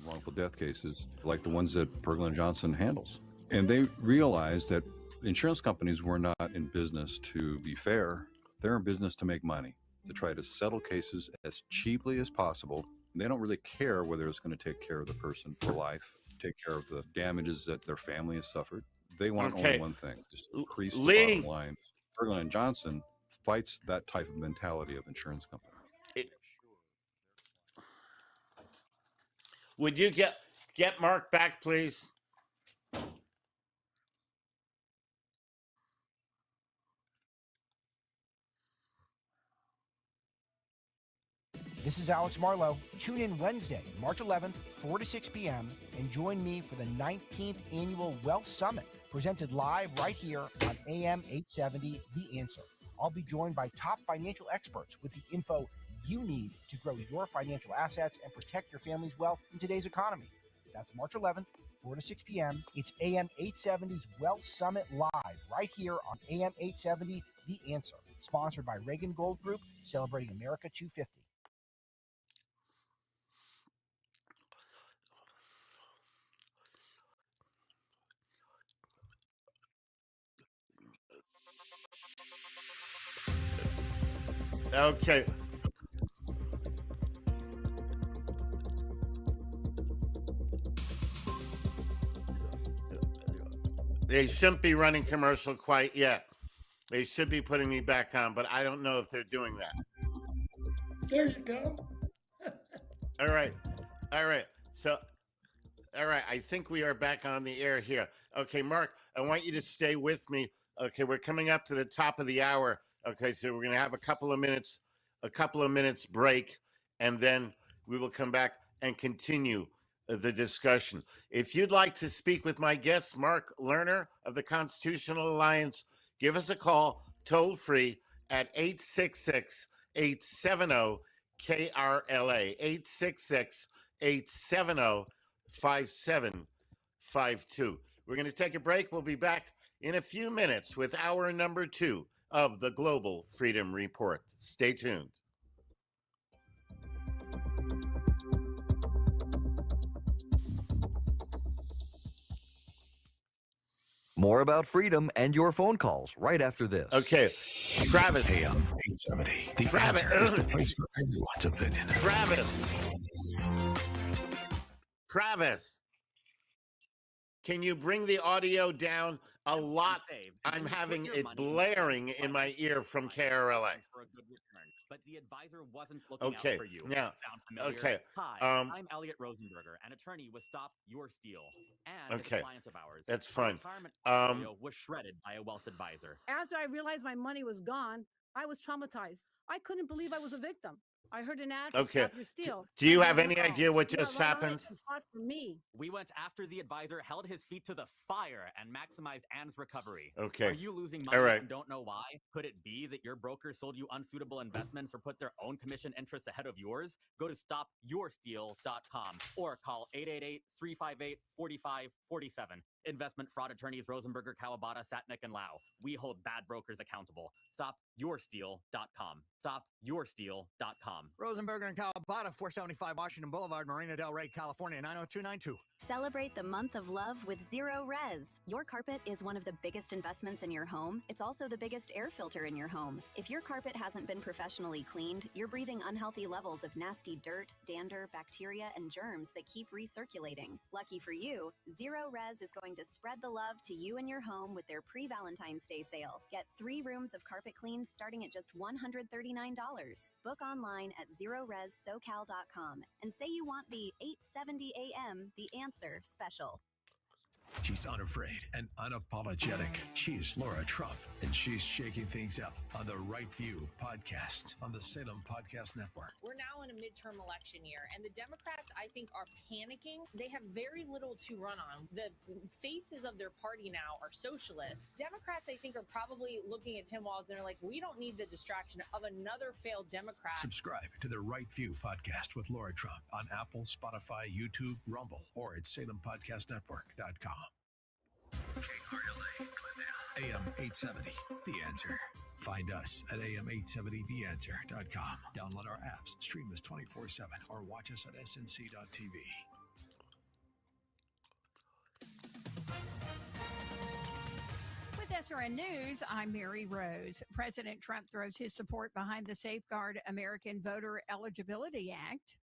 Wrongful death cases like the ones that Berglund & Johnson handles. And they realized that insurance companies were not in business to be fair. They're in business to make money, to try to settle cases as cheaply as possible. They don't really care whether it's going to take care of the person for life, take care of the damages that their family has suffered. They want only one thing, just increase the bottom line. Berglund & Johnson fights that type of mentality of insurance companies. Would you get Mark back, please? This is Alex Marlowe. Tune in Wednesday, March 11th, 4 to 6 p.m., and join me for the 19th Annual Wealth Summit, presented live right here on AM 870, The Answer. I'll be joined by top financial experts with the info you need to grow your financial assets and protect your family's wealth in today's economy. That's March 11th, 4 to 6 p.m. It's AM 870's Wealth Summit live right here on AM 870, The Answer. Sponsored by Reagan Gold Group, celebrating America 250. Okay. They shouldn't be running commercial quite yet. They should be putting me back on, but I don't know if they're doing that. There you go. All right. So, all right. I think we are back on the air here. Okay, Mark, I want you to stay with me. Okay, we're coming up to the top of the hour. Okay, so we're going to have a couple of minutes break, and then we will come back and continue the discussion. If you'd like to speak with my guest, Mark Lerner of the Constitutional Alliance, give us a call toll free at 866-870-KRLA, 870-5752. We're going to take a break. We'll be back in a few minutes with hour number 2 of the Global Freedom Report. Stay tuned. More about freedom and your phone calls right after this. Okay, Travis. AM 870. The Travis. Answer is the place for everyone's opinion. Travis, can you bring the audio down a lot? I'm having it blaring in my ear from KRLA. For a good return, but the advisor wasn't looking Okay, out for you. now, Sound familiar? okay, Hi, I'm Elliot Rosenberger, an attorney with Stop Your Steal, and Okay, a client of ours. that's Her fine. retirement portfolio was shredded by a wealth advisor. After I realized my money was gone, I was traumatized. I couldn't believe I was a victim. I heard an ad for Okay. Stop Your Steal. Do you I have gave any them a call. idea what You just are right on happened? it and fought for me. We went after the advisor, held his feet to the fire, and maximized Anne's recovery. Okay. Are you losing money All right. and don't know why? Could it be that your broker sold you unsuitable investments or put their own commission interests ahead of yours? Go to stopyoursteal.com or call 888-358-4547. Investment fraud attorneys Rosenberger, Kawabata, Satnick, and Lau. We hold bad brokers accountable. Stopyoursteal.com. Stopyoursteal.com. Rosenberger and Kawabata, 475 Washington Boulevard, Marina Del Rey, California, 90292. Celebrate the month of love with Zero Res. Your carpet is one of the biggest investments in your home. It's also the biggest air filter in your home. If your carpet hasn't been professionally cleaned, you're breathing unhealthy levels of nasty dirt, dander, bacteria, and germs that keep recirculating. Lucky for you, Zero Res is going to spread the love to you and your home with their pre-Valentine's Day sale. Get 3 rooms of carpet cleans starting at just $139. Book online at ZeroResSocal.com and say you want the 8:70 a.m. The Answer special. She's unafraid and unapologetic. She's Laura Trump, and she's shaking things up on the Right View podcast on the Salem Podcast Network. We're now in a midterm election year, and the Democrats, I think, are panicking. They have very little to run on. The faces of their party now are socialists. Democrats, I think, are probably looking at Tim Walz and they're like, we don't need the distraction of another failed Democrat. Subscribe to the Right View podcast with Laura Trump on Apple, Spotify, YouTube, Rumble, or at SalemPodcastNetwork.com. AM 870, The Answer. Find us at AM870theanswer.com. Download our apps, stream us 24/7, or watch us at snc.tv. With SRN News, I'm Mary Rose. President Trump throws his support behind the Safeguard American Voter Eligibility Act.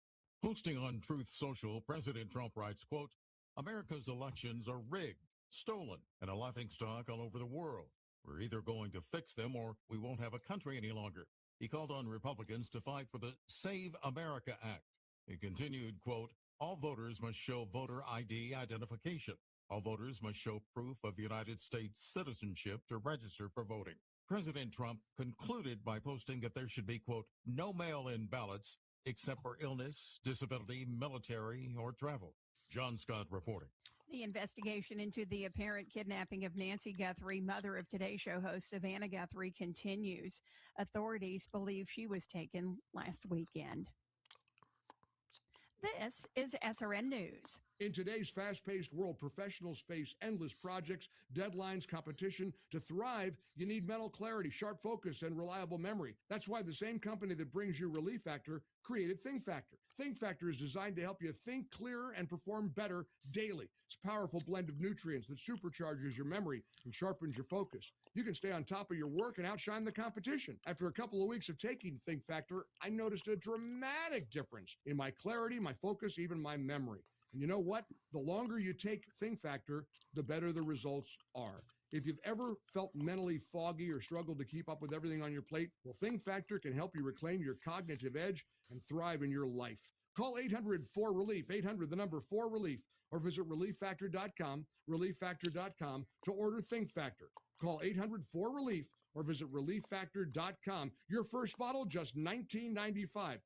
Posting on Truth Social, President Trump writes, quote, America's elections are rigged, stolen, and a laughingstock all over the world. We're either going to fix them or we won't have a country any longer. He called on Republicans to fight for the Save America Act. He continued, quote, all voters must show voter ID identification. All voters must show proof of United States citizenship to register for voting. President Trump concluded by posting that there should be, quote, no mail-in ballots except for illness, disability, military, or travel. John Scott reporting. The investigation into the apparent kidnapping of Nancy Guthrie, mother of Today Show host Savannah Guthrie, continues. Authorities believe she was taken last weekend. This is SRN News. In today's fast-paced world, professionals face endless projects, deadlines, competition. To thrive, you need mental clarity, sharp focus, and reliable memory. That's why the same company that brings you Relief Factor created Think Factor. Think Factor is designed to help you think clearer and perform better daily. It's a powerful blend of nutrients that supercharges your memory and sharpens your focus. You can stay on top of your work and outshine the competition. After a couple of weeks of taking Think Factor, I noticed a dramatic difference in my clarity, my focus, even my memory. And you know what? The longer you take Think Factor, the better the results are. If you've ever felt mentally foggy or struggled to keep up with everything on your plate, well, Think Factor can help you reclaim your cognitive edge and thrive in your life. Call 800-4RELIEF, 800, the number 4RELIEF, or visit ReliefFactor.com, ReliefFactor.com to order Think Factor. Call 800-4RELIEF or visit ReliefFactor.com. Your first bottle, just $19.95.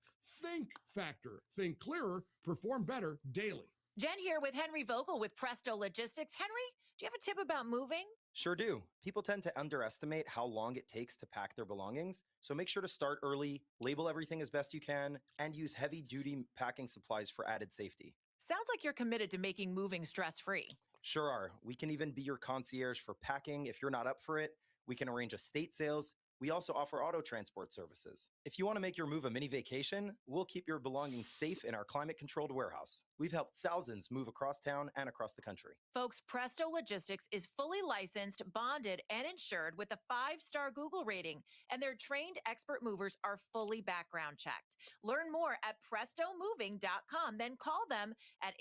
Think Factor. Think clearer, perform better daily. Jen here with Henry Vogel with Presto Logistics. Henry, do you have a tip about moving? Sure do. People tend to underestimate how long it takes to pack their belongings, so make sure to start early, label everything as best you can, and use heavy-duty packing supplies for added safety. Sounds like you're committed to making moving stress-free. Sure are. We can even be your concierge for packing if you're not up for it. We can arrange estate sales. We also offer auto transport services. If you want to make your move a mini vacation, we'll keep your belongings safe in our climate-controlled warehouse. We've helped thousands move across town and across the country. Folks, Presto Logistics is fully licensed, bonded, and insured with a 5-star Google rating, and their trained expert movers are fully background checked. Learn more at prestomoving.com, then call them at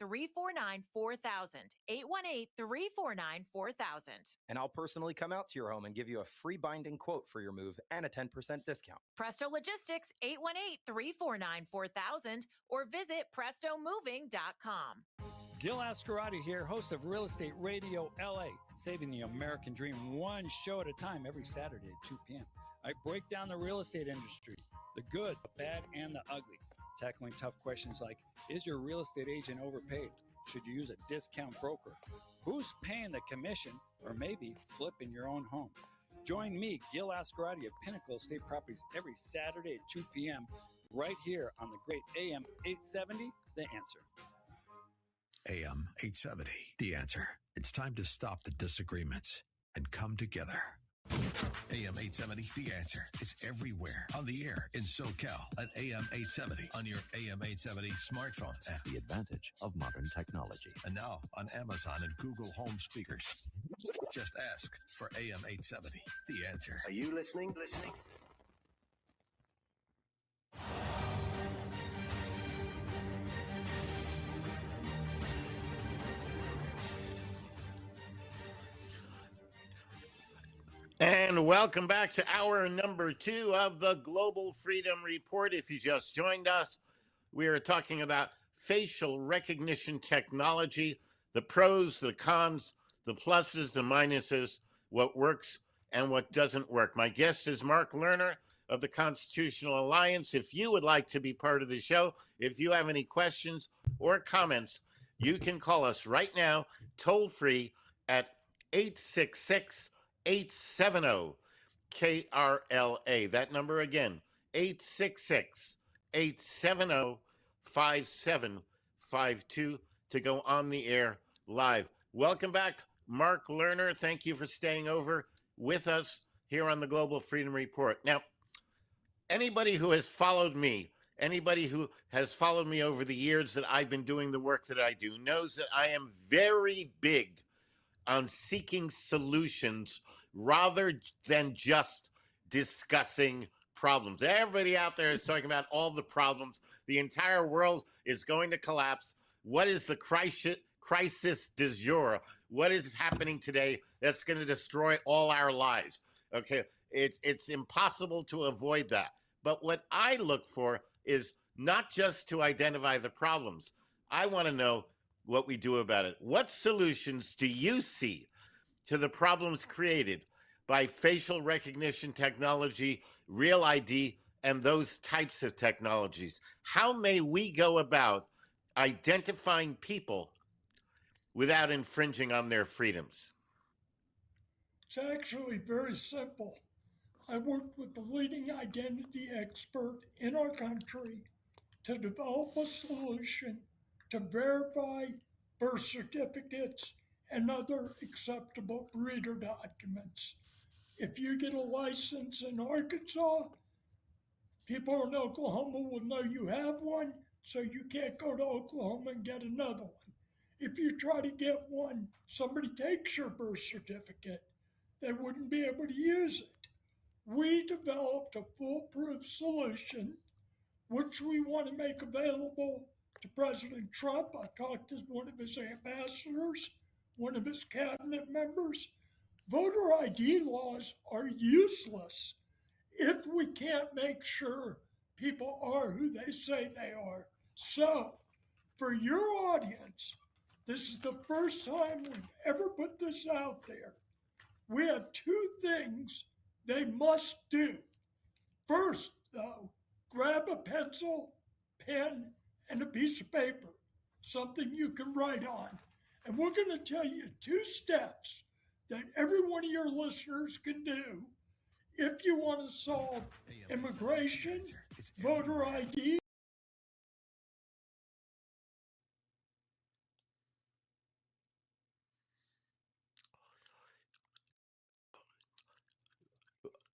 818-349-4000, 818-349-4000. And I'll personally come out to your home and give you a free binding quote for your move and a 10% discount. Presto Logistics, 818-349-4000, or visit prestomoving.com. Gil Ascarati here, host of Real Estate Radio LA, saving the American dream one show at a time every Saturday at 2 p.m. I break down the real estate industry, the good, the bad, and the ugly, tackling tough questions like, is your real estate agent overpaid? Should you use a discount broker? Who's paying the commission? Or maybe flipping your own home? Join me, Gil Ascarati of Pinnacle Estate Properties, every Saturday at 2 p.m. right here on the great AM 870, The Answer. AM 870, The Answer. It's time to stop the disagreements and come together. AM 870, The Answer is everywhere on the air in SoCal at AM 870 on your AM 870 smartphone. At the advantage of modern technology. And now on Amazon and Google Home speakers. Just ask for AM 870, The Answer. Are you listening? And welcome back to hour number 2 of the Global Freedom Report. If you just joined us, we are talking about facial recognition technology, the pros, the cons, the pluses, the minuses, what works and what doesn't work. My guest is Mark Lerner of the Constitutional Alliance. If you would like to be part of the show, if you have any questions or comments, you can call us right now, toll free at 866-870-KRLA. That number again, 866-870-5752 to go on the air live. Welcome back, Mark Lerner. Thank you for staying over with us here on the Global Freedom Report. Now, anybody who has followed me, anybody who has followed me over the years that I've been doing the work that I do, knows that I am very big on seeking solutions rather than just discussing problems. Everybody out there is talking about all the problems. The entire world is going to collapse. What is the crisis du jour? What is happening today that's going to destroy all our lives? Okay, it's impossible to avoid that. But what I look for is not just to identify the problems. I want to know what we do about it. What solutions do you see to the problems created by facial recognition technology, Real ID, and those types of technologies? How may we go about identifying people without infringing on their freedoms? It's actually very simple. I worked with the leading identity expert in our country to develop a solution to verify birth certificates and other acceptable breeder documents. If you get a license in Arkansas, people in Oklahoma will know you have one, so you can't go to Oklahoma and get another one. If you try to get one, somebody takes your birth certificate, they wouldn't be able to use it. We developed a foolproof solution, which we want to make available to President Trump. I talked to one of his ambassadors, one of his cabinet members. Voter ID laws are useless if we can't make sure people are who they say they are. So, for your audience, this is the first time we've ever put this out there. We have 2 things they must do. First, though, grab a pencil, pen, and a piece of paper, something you can write on. And we're going to tell you 2 steps that every one of your listeners can do if you want to solve immigration, voter ID.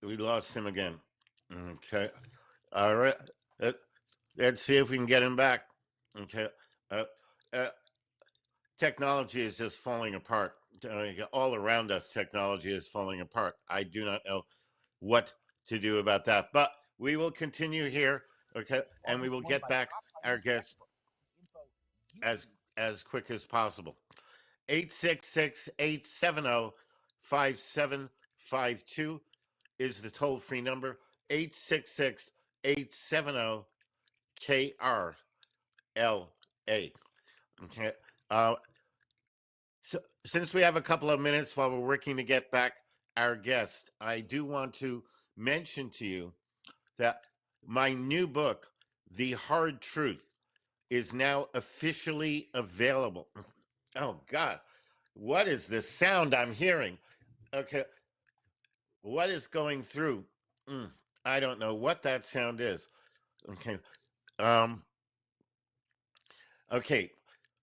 We lost him again. Okay. All right. Let's see if we can get him back. Okay. Technology is just falling apart. All around us, technology is falling apart. I do not know what to do about that, but we will continue here. Okay. And we will get back our guest as quick as possible. 866-870-5752 is the toll-free number. 866-870-KRLA. Okay. So since we have a couple of minutes while we're working to get back our guest, I do want to mention to you that my new book, The Hard Truth, is now officially available. Oh, God. What is this sound I'm hearing? Okay. What is going through? I don't know what that sound is. Okay. Okay.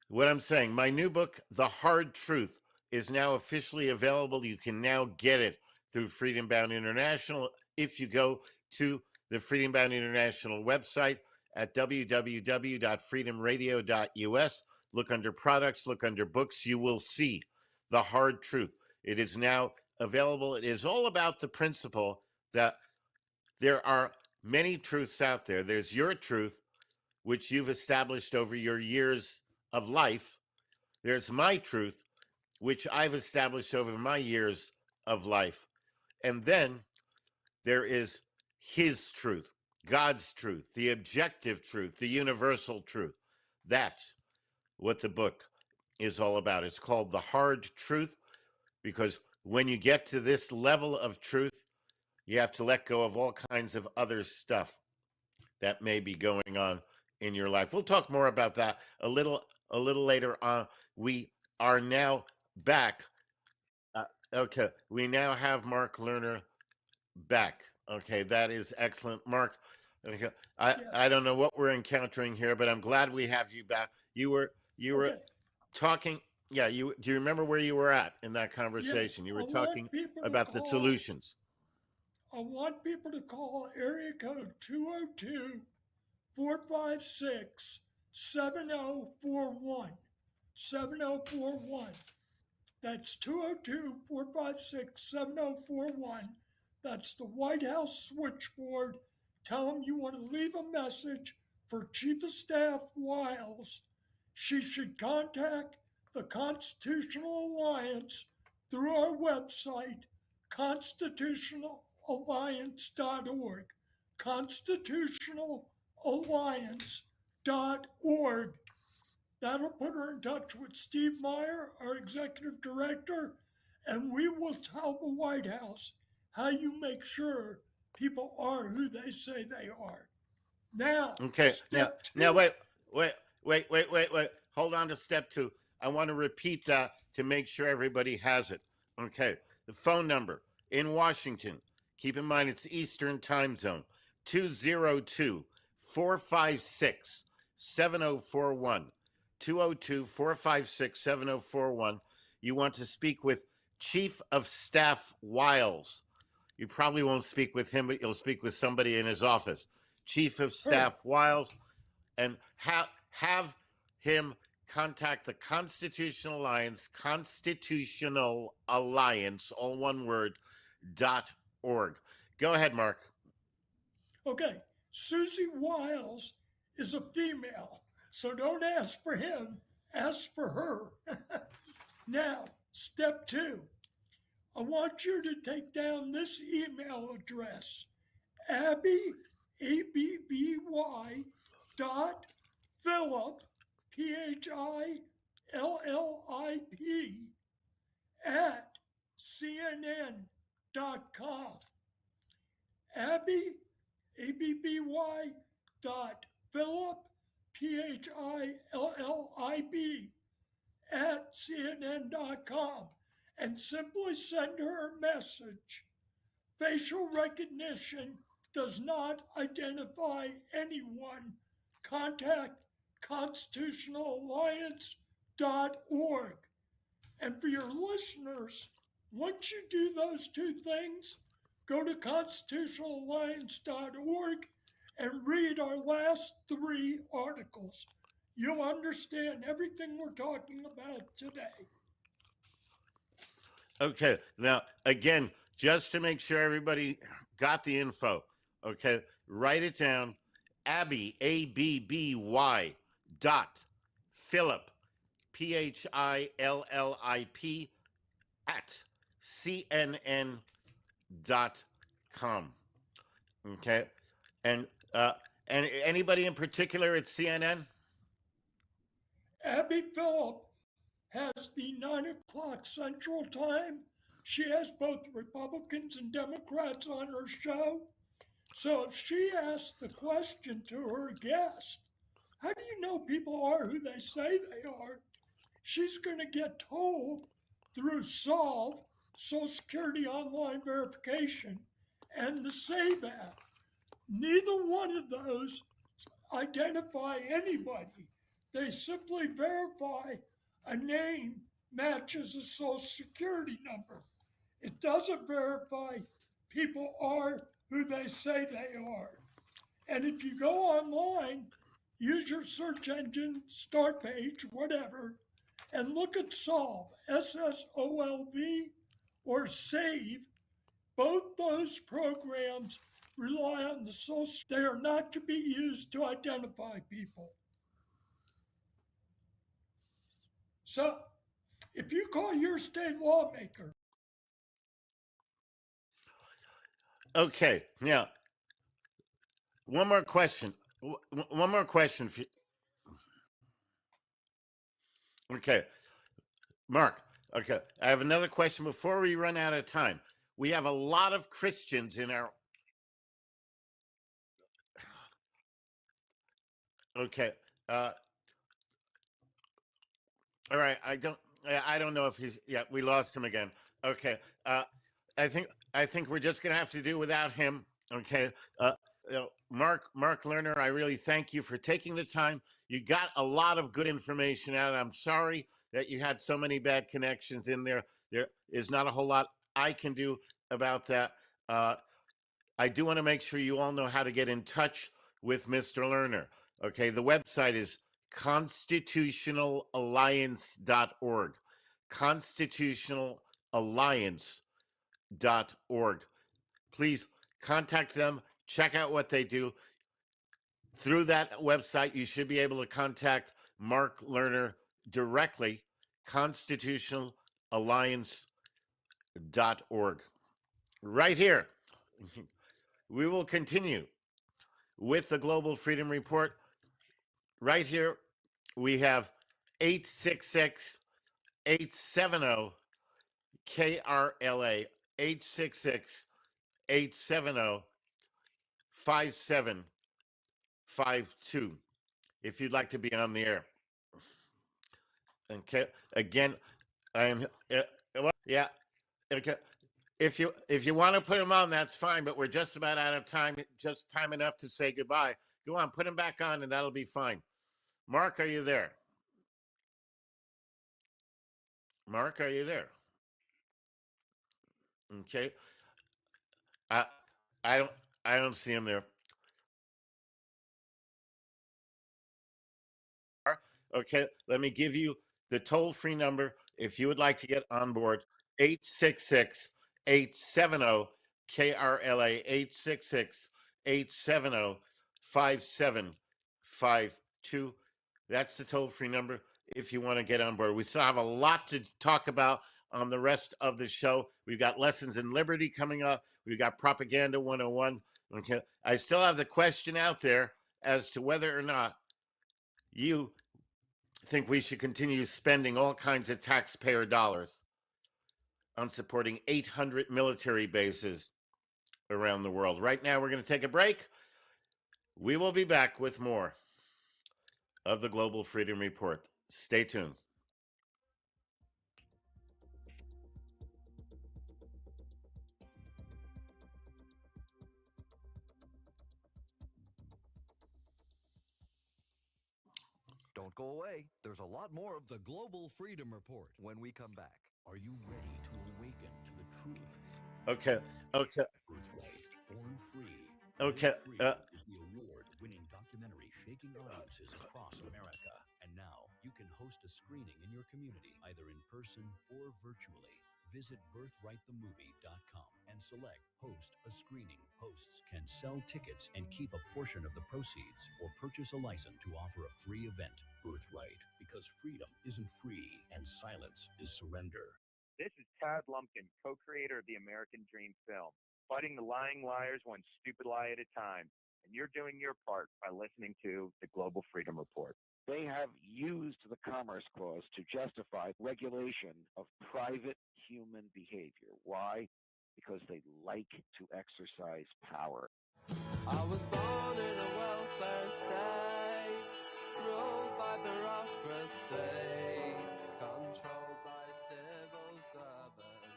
What I'm saying, my new book, The Hard Truth, is now officially available. You can now get it through Freedom Bound International. If you go to the Freedom Bound International website at www.freedomradio.us, look under products, look under books, you will see The Hard Truth. It is now available. It is all about the principle that there are many truths out there. There's your truth, which you've established over your years of life. There's my truth, which I've established over my years of life. And then there is his truth, God's truth, the objective truth, the universal truth. That's what the book is all about. It's called The Hard Truth, because when you get to this level of truth, you have to let go of all kinds of other stuff that may be going on in your life. We'll talk more about that a little later on. We are now back. Okay, we now have Mark Lerner back. Okay, that is excellent, Mark. Okay, I don't know what we're encountering here, but I'm glad we have you back. You were talking. Yeah, do you remember where you were at in that conversation? You were talking about the solutions. I want people to call area code 202-456-7041. 7041. That's 202-456-7041. That's the White House switchboard. Tell them you want to leave a message for Chief of Staff Wiles. She should contact the Constitutional Alliance through our website, constitutionalalliance.org. Constitutionalalliance.org. That'll put her in touch with Steve Meyer, our executive director, and we will tell the White House how you make sure people are who they say they are. Now, okay. Now, wait. Hold on to step 2. I want to repeat that to make sure everybody has it. Okay. The phone number in Washington, keep in mind it's Eastern time zone, 202-456-7041. 202-456-7041. You want to speak with Chief of Staff Wiles. You probably won't speak with him, but you'll speak with somebody in his office. Chief of Staff Wiles, and have him contact the Constitutional Alliance, all one word, .org. Go ahead, Mark. Okay, Susie Wiles is a female, so don't ask for him, ask for her. Now, step 2. I want you to take down this email address, Abby, ABBY, .Phillip, PHILLIP, at CNN.com. Abby, ABBY, .Phillip, PHILLIP, at CNN.com. and simply send her a message. Facial recognition does not identify anyone. Contact constitutionalalliance.org. And for your listeners, once you do those two things, go to constitutionalalliance.org and read our last 3 articles. You'll understand everything we're talking about today. Okay. Now, again, just to make sure everybody got the info, okay, write it down. Abby, ABBY dot Phillip, PHILLIP at CNN.com. Okay. And anybody in particular at CNN? Abby Phillip has the 9 o'clock Central Time. She has both Republicans and Democrats on her show. So if she asks the question to her guest, how do you know people are who they say they are? She's going to get told through SOLVE, Social Security Online Verification, and the SAVE app. Neither one of those identify anybody. They simply verify a name matches a Social Security number. It doesn't verify people are who they say they are. And if you go online, use your search engine, start page, whatever, and look at SOLVE, SSOLV, or SAVE. Both those programs rely on the social. They are not to be used to identify people. So, if you call your state lawmaker. Okay, now, one more question. One more question. Okay, Mark, okay, I have another question before we run out of time. We have a lot of Christians in our... Okay, all right, I don't know if he's... Yeah, we lost him again. Okay, I think we're just gonna have to do without him. Okay, Mark Lerner, I really thank you for taking the time. You got a lot of good information out. I'm sorry that you had so many bad connections in there. There is not a whole lot I can do about that. I do want to make sure you all know how to get in touch with Mr. Lerner. Okay, the website is constitutionalalliance.org. Constitutionalalliance.org. Please contact them, check out what they do. Through that website, you should be able to contact Mark Lerner directly, constitutionalalliance.org. Right here. We will continue with the Global Freedom Report. Right here, we have 866-870-KRLA, 866-870-5752, if you'd like to be on the air. Okay, again, I am, yeah, okay. If you want to put him on, that's fine, but we're just about out of time, just time enough to say goodbye. Go on, put him back on, and that'll be fine. Mark, are you there? Mark, are you there? Okay. I don't see him there. Okay, let me give you the toll-free number if you would like to get on board. 866-870-KRLA, 866-870-5752. That's the toll-free number if you want to get on board. We still have a lot to talk about on the rest of the show. We've got Lessons in Liberty coming up. We've got Propaganda 101. Okay, I still have the question out there as to whether or not you think we should continue spending all kinds of taxpayer dollars on supporting 800 military bases around the world. Right now, we're going to take a break. We will be back with more of the Global Freedom Report. Stay tuned. Don't go away. There's a lot more of the Global Freedom Report when we come back. Are you ready to awaken to the truth? Okay. Birthright, Born Free. Okay. Born Free is the award-winning documentary shaking audiences across America. And now you can host a screening in your community, either in person or virtually. Visit birthrightthemovie.com and select Host a Screening. Hosts can sell tickets and keep a portion of the proceeds or purchase a license to offer a free event. Birthright, because freedom isn't free and silence is surrender. This is Todd Lumpkin, co-creator of the American Dream film, fighting the lying liars one stupid lie at a time. And you're doing your part by listening to the Global Freedom Report. They have used the Commerce Clause to justify regulation of private human behavior. Why? Because they like to exercise power. I was born in a welfare state, ruled by bureaucracy, controlled by civil servants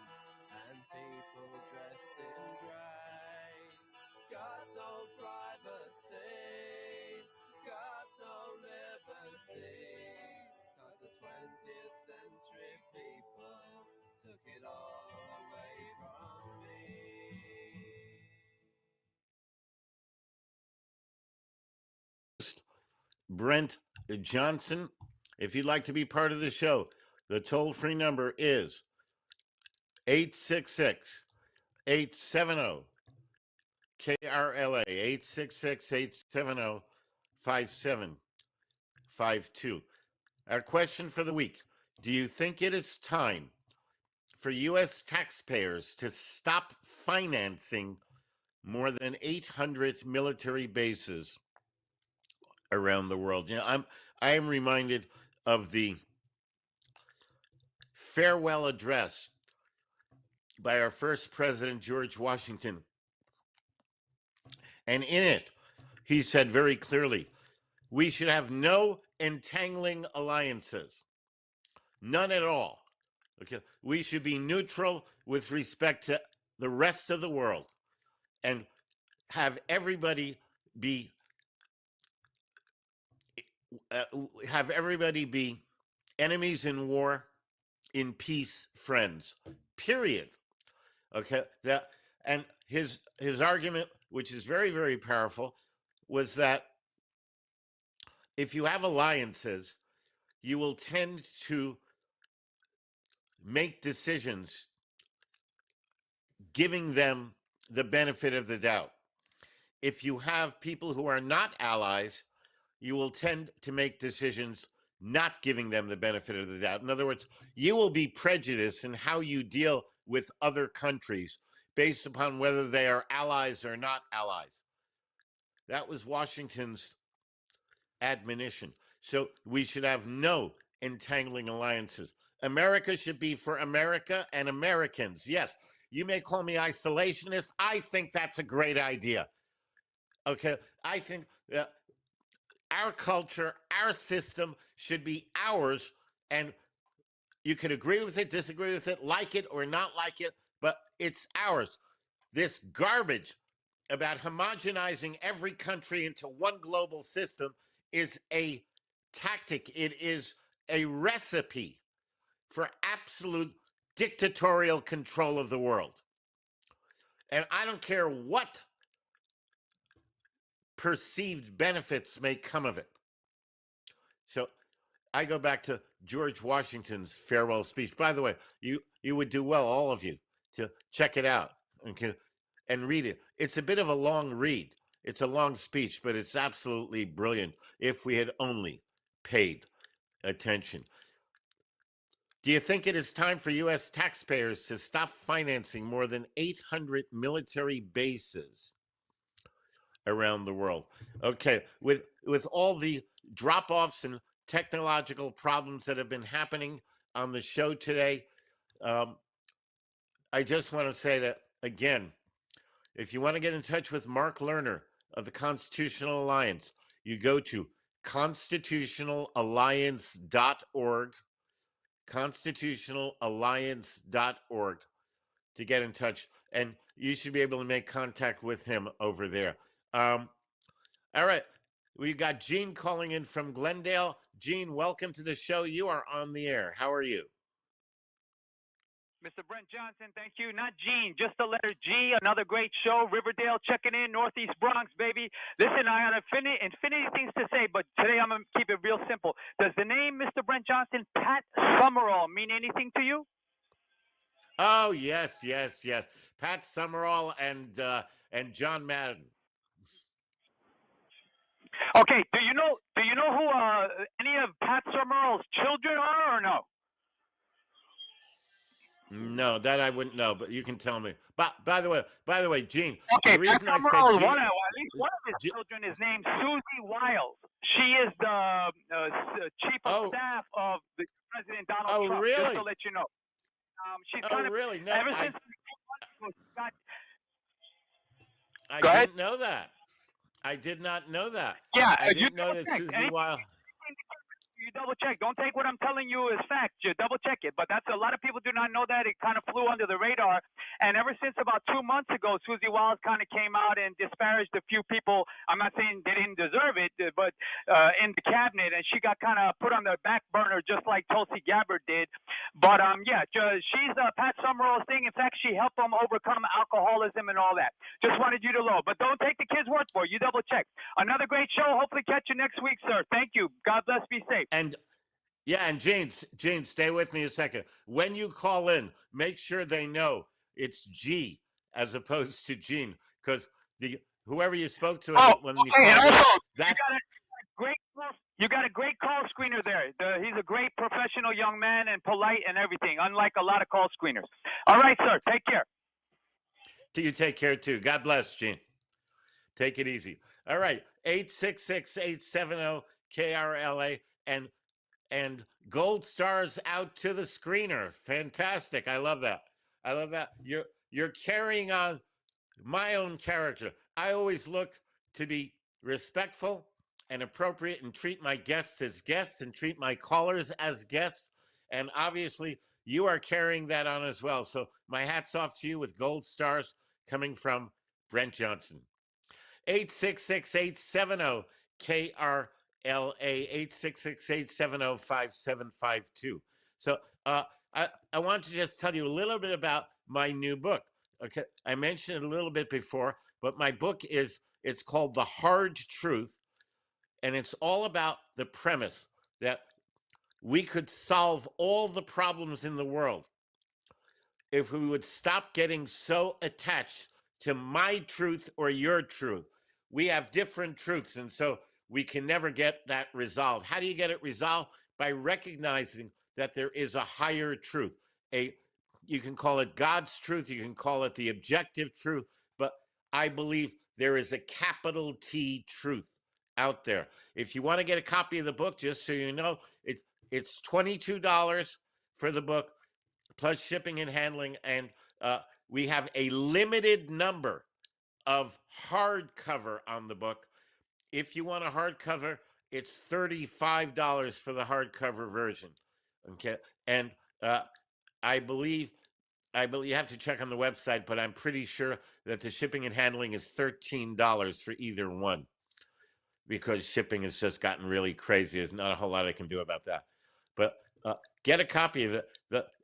and people dressed in grey. Got no privacy, got no liberty, 'cause the 20th century people took it all away from me. Brent Johnson. If you'd like to be part of the show, the toll-free number is 866-870-KRLA, 866-870-5752. Our question for the week: do you think it is time for U.S. taxpayers to stop financing more than 800 military bases around the world? You know, I am reminded of the farewell address by our first president, George Washington. And in it, he said very clearly, we should have no entangling alliances, none at all. Okay, we should be neutral with respect to the rest of the world and have everybody be enemies in war, in peace, friends. Period. Okay. And his argument, which is very, very powerful, was that if you have alliances, you will tend to make decisions giving them the benefit of the doubt. If you have people who are not allies, you will tend to make decisions not giving them the benefit of the doubt. In other words, you will be prejudiced in how you deal with other countries based upon whether they are allies or not allies. That was Washington's admonition. So we should have no entangling alliances. America should be for America and Americans. Yes, you may call me isolationist. I think that's a great idea. Okay, I think our culture, our system should be ours, and you can agree with it, disagree with it, like it or not like it, but it's ours. This garbage about homogenizing every country into one global system is a tactic. It is a recipe for absolute dictatorial control of the world. And I don't care what perceived benefits may come of it. So I go back to George Washington's farewell speech. By the way, you would do well, all of you, to check it out and read it. It's a bit of a long read. It's a long speech, but it's absolutely brilliant if we had only paid attention. Do you think it is time for U.S. taxpayers to stop financing more than 800 military bases around the world? Okay, with all the drop-offs and technological problems that have been happening on the show today, I just want to say that, again, if you want to get in touch with Mark Lerner of the Constitutional Alliance, you go to constitutionalalliance.org, constitutionalalliance.org, to get in touch, and you should be able to make contact with him over there. All right, We've got Gene calling in from Glendale. Gene, welcome to the show. You are on the air. How are you? Mr. Brent Johnson, thank you. Not Gene, just the letter G. Another great show. Riverdale checking in, Northeast Bronx, baby. Listen, I had infinity things to say, but today I'm going to keep it real simple. Does the name Mr. Brent Johnson, Pat Summerall, mean anything to you? Oh, yes. Pat Summerall and John Madden. Okay, do you know who any of Pat Summerall's children are or no? No, that I wouldn't know, but you can tell me. But by the way, Gene, Okay, the reason Pat I say Summerall, Gene, at least one of his children is named Susie Wiles. She is the chief of staff of the President Donald Trump. really? Just to let you know, she's kind of really? No, ever since. I Go ahead. didn't know that. I did not know that. Yeah, I you didn't know that Susie Wiles. You double check. Don't take what I'm telling you as fact. You double check it. But that's a lot of people do not know that. It kind of flew under the radar. And ever since about 2 months ago, Susie Wiles kind of came out and disparaged a few people. I'm not saying they didn't deserve it, but in the cabinet, and she got kind of put on the back burner just like Tulsi Gabbard did. But she's Pat Summerall's thing. In fact, she helped them overcome alcoholism and all that. Just wanted you to know. But don't take the kids' word for it. You double check. Another great show. Hopefully catch you next week, sir. Thank you. God bless. Be safe. And Gene, stay with me a second. When you call in, make sure they know it's G as opposed to Gene, because whoever you spoke to when you called in, you got a great call screener there. He's a great professional young man and polite and everything, unlike a lot of call screeners. All right, sir. Take care. You take care too. God bless, Gene. Take it easy. All right, 866-870-KRLA and gold stars out to the screener. Fantastic. I love that. You're carrying on my own character. I always look to be respectful and appropriate and treat my guests as guests and treat my callers as guests. And obviously, you are carrying that on as well. So my hat's off to you with gold stars coming from Brent Johnson. 866-870-KRLA, 866-870-5752. So I want to just tell you a little bit about my new book. Okay, I mentioned it a little bit before, but my book it's called The Hard Truth, and it's all about the premise that we could solve all the problems in the world if we would stop getting so attached to my truth or your truth. We have different truths, and so we can never get that resolved. How do you get it resolved? By recognizing that there is a higher truth. You can call it God's truth, you can call it the objective truth, but I believe there is a capital T truth out there. If you want to get a copy of the book, just so you know, it's $22 for the book, plus shipping and handling, and we have a limited number of hardcover on the book. If you want a hardcover, it's $35 for the hardcover version. Okay, and I believe you have to check on the website, but I'm pretty sure that the shipping and handling is $13 for either one, because shipping has just gotten really crazy. There's not a whole lot I can do about that. But get a copy of it.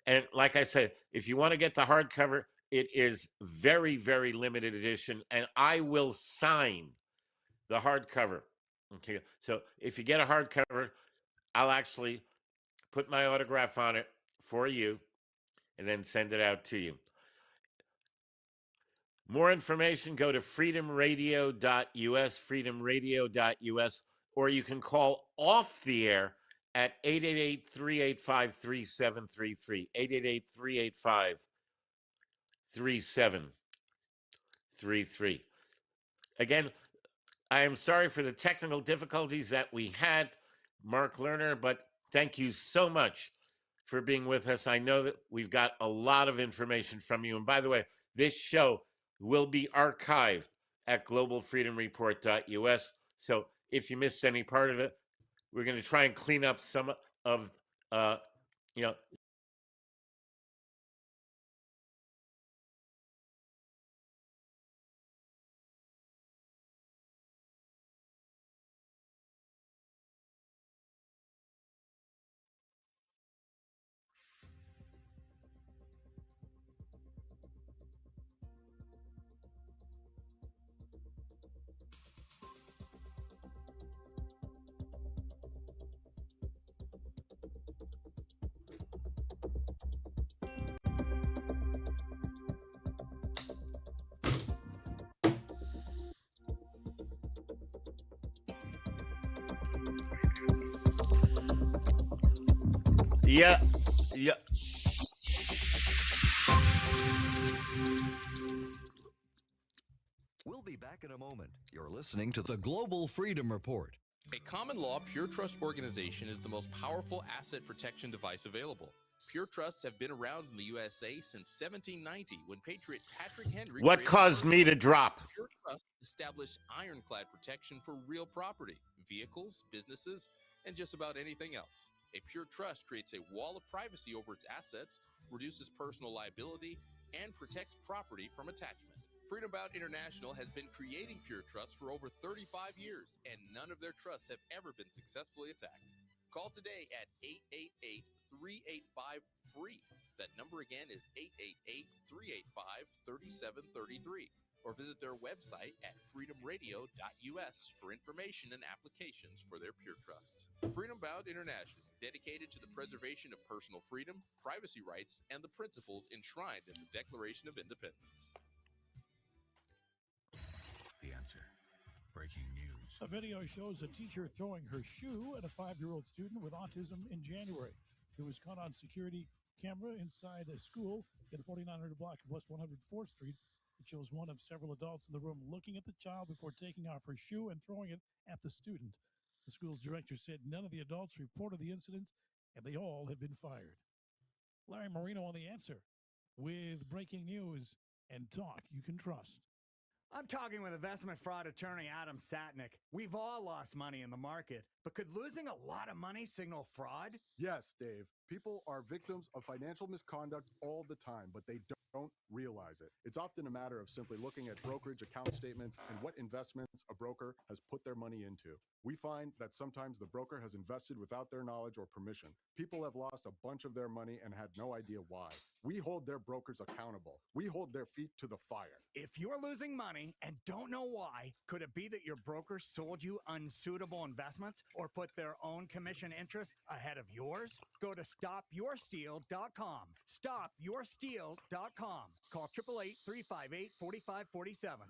And like I said, if you want to get the hardcover, it is very, very limited edition, and I will sign the hardcover. Okay, so if you get a hardcover, I'll actually put my autograph on it for you and then send it out to you. More information, go to freedomradio.us, freedomradio.us, or you can call off the air at 888-385-3733, 888-385-3733. Again, I am sorry for the technical difficulties that we had, Mark Lerner, but thank you so much for being with us. I know that we've got a lot of information from you. And by the way, this show will be archived at globalfreedomreport.us. So if you missed any part of it, we're going to try and clean up some of, Yeah. Yeah. We'll be back in a moment. You're listening to the Global Freedom Report. A common law Pure Trust organization is the most powerful asset protection device available. Pure Trusts have been around in the USA since 1790 when Patriot Patrick Henry. What caused me to drop? Pure Trust established ironclad protection for real property, vehicles, businesses, and just about anything else. A Pure Trust creates a wall of privacy over its assets, reduces personal liability, and protects property from attachment. Freedom Bound International has been creating Pure Trusts for over 35 years, and none of their trusts have ever been successfully attacked. Call today at 888-385-FREE. That number again is 888-385-3733. Or visit their website at freedomradio.us for information and applications for their Pure Trusts. Freedom Bound International, dedicated to the preservation of personal freedom, privacy rights, and the principles enshrined in the Declaration of Independence. The Answer. Breaking news. A video shows a teacher throwing her shoe at a 5-year-old student with autism in January. It was caught on security camera inside a school in the 4900 block of West 104th Street. It shows one of several adults in the room looking at the child before taking off her shoe and throwing it at the student. The school's director said none of the adults reported the incident, and they all have been fired. Larry Marino on The Answer with breaking news and talk you can trust. I'm talking with investment fraud attorney Adam Satnick. We've all lost money in the market, but could losing a lot of money signal fraud? Yes, Dave. People are victims of financial misconduct all the time, but they don't realize it. It's often a matter of simply looking at brokerage account statements and what investments a broker has put their money into. We find that sometimes the broker has invested without their knowledge or permission. People have lost a bunch of their money and had no idea why. We hold their brokers accountable. We hold their feet to the fire. If you're losing money and don't know why, could it be that your brokers sold you unsuitable investments or put their own commission interests ahead of yours? Go to stopyoursteal.com. Stopyoursteal.com. Call 888-358-4547.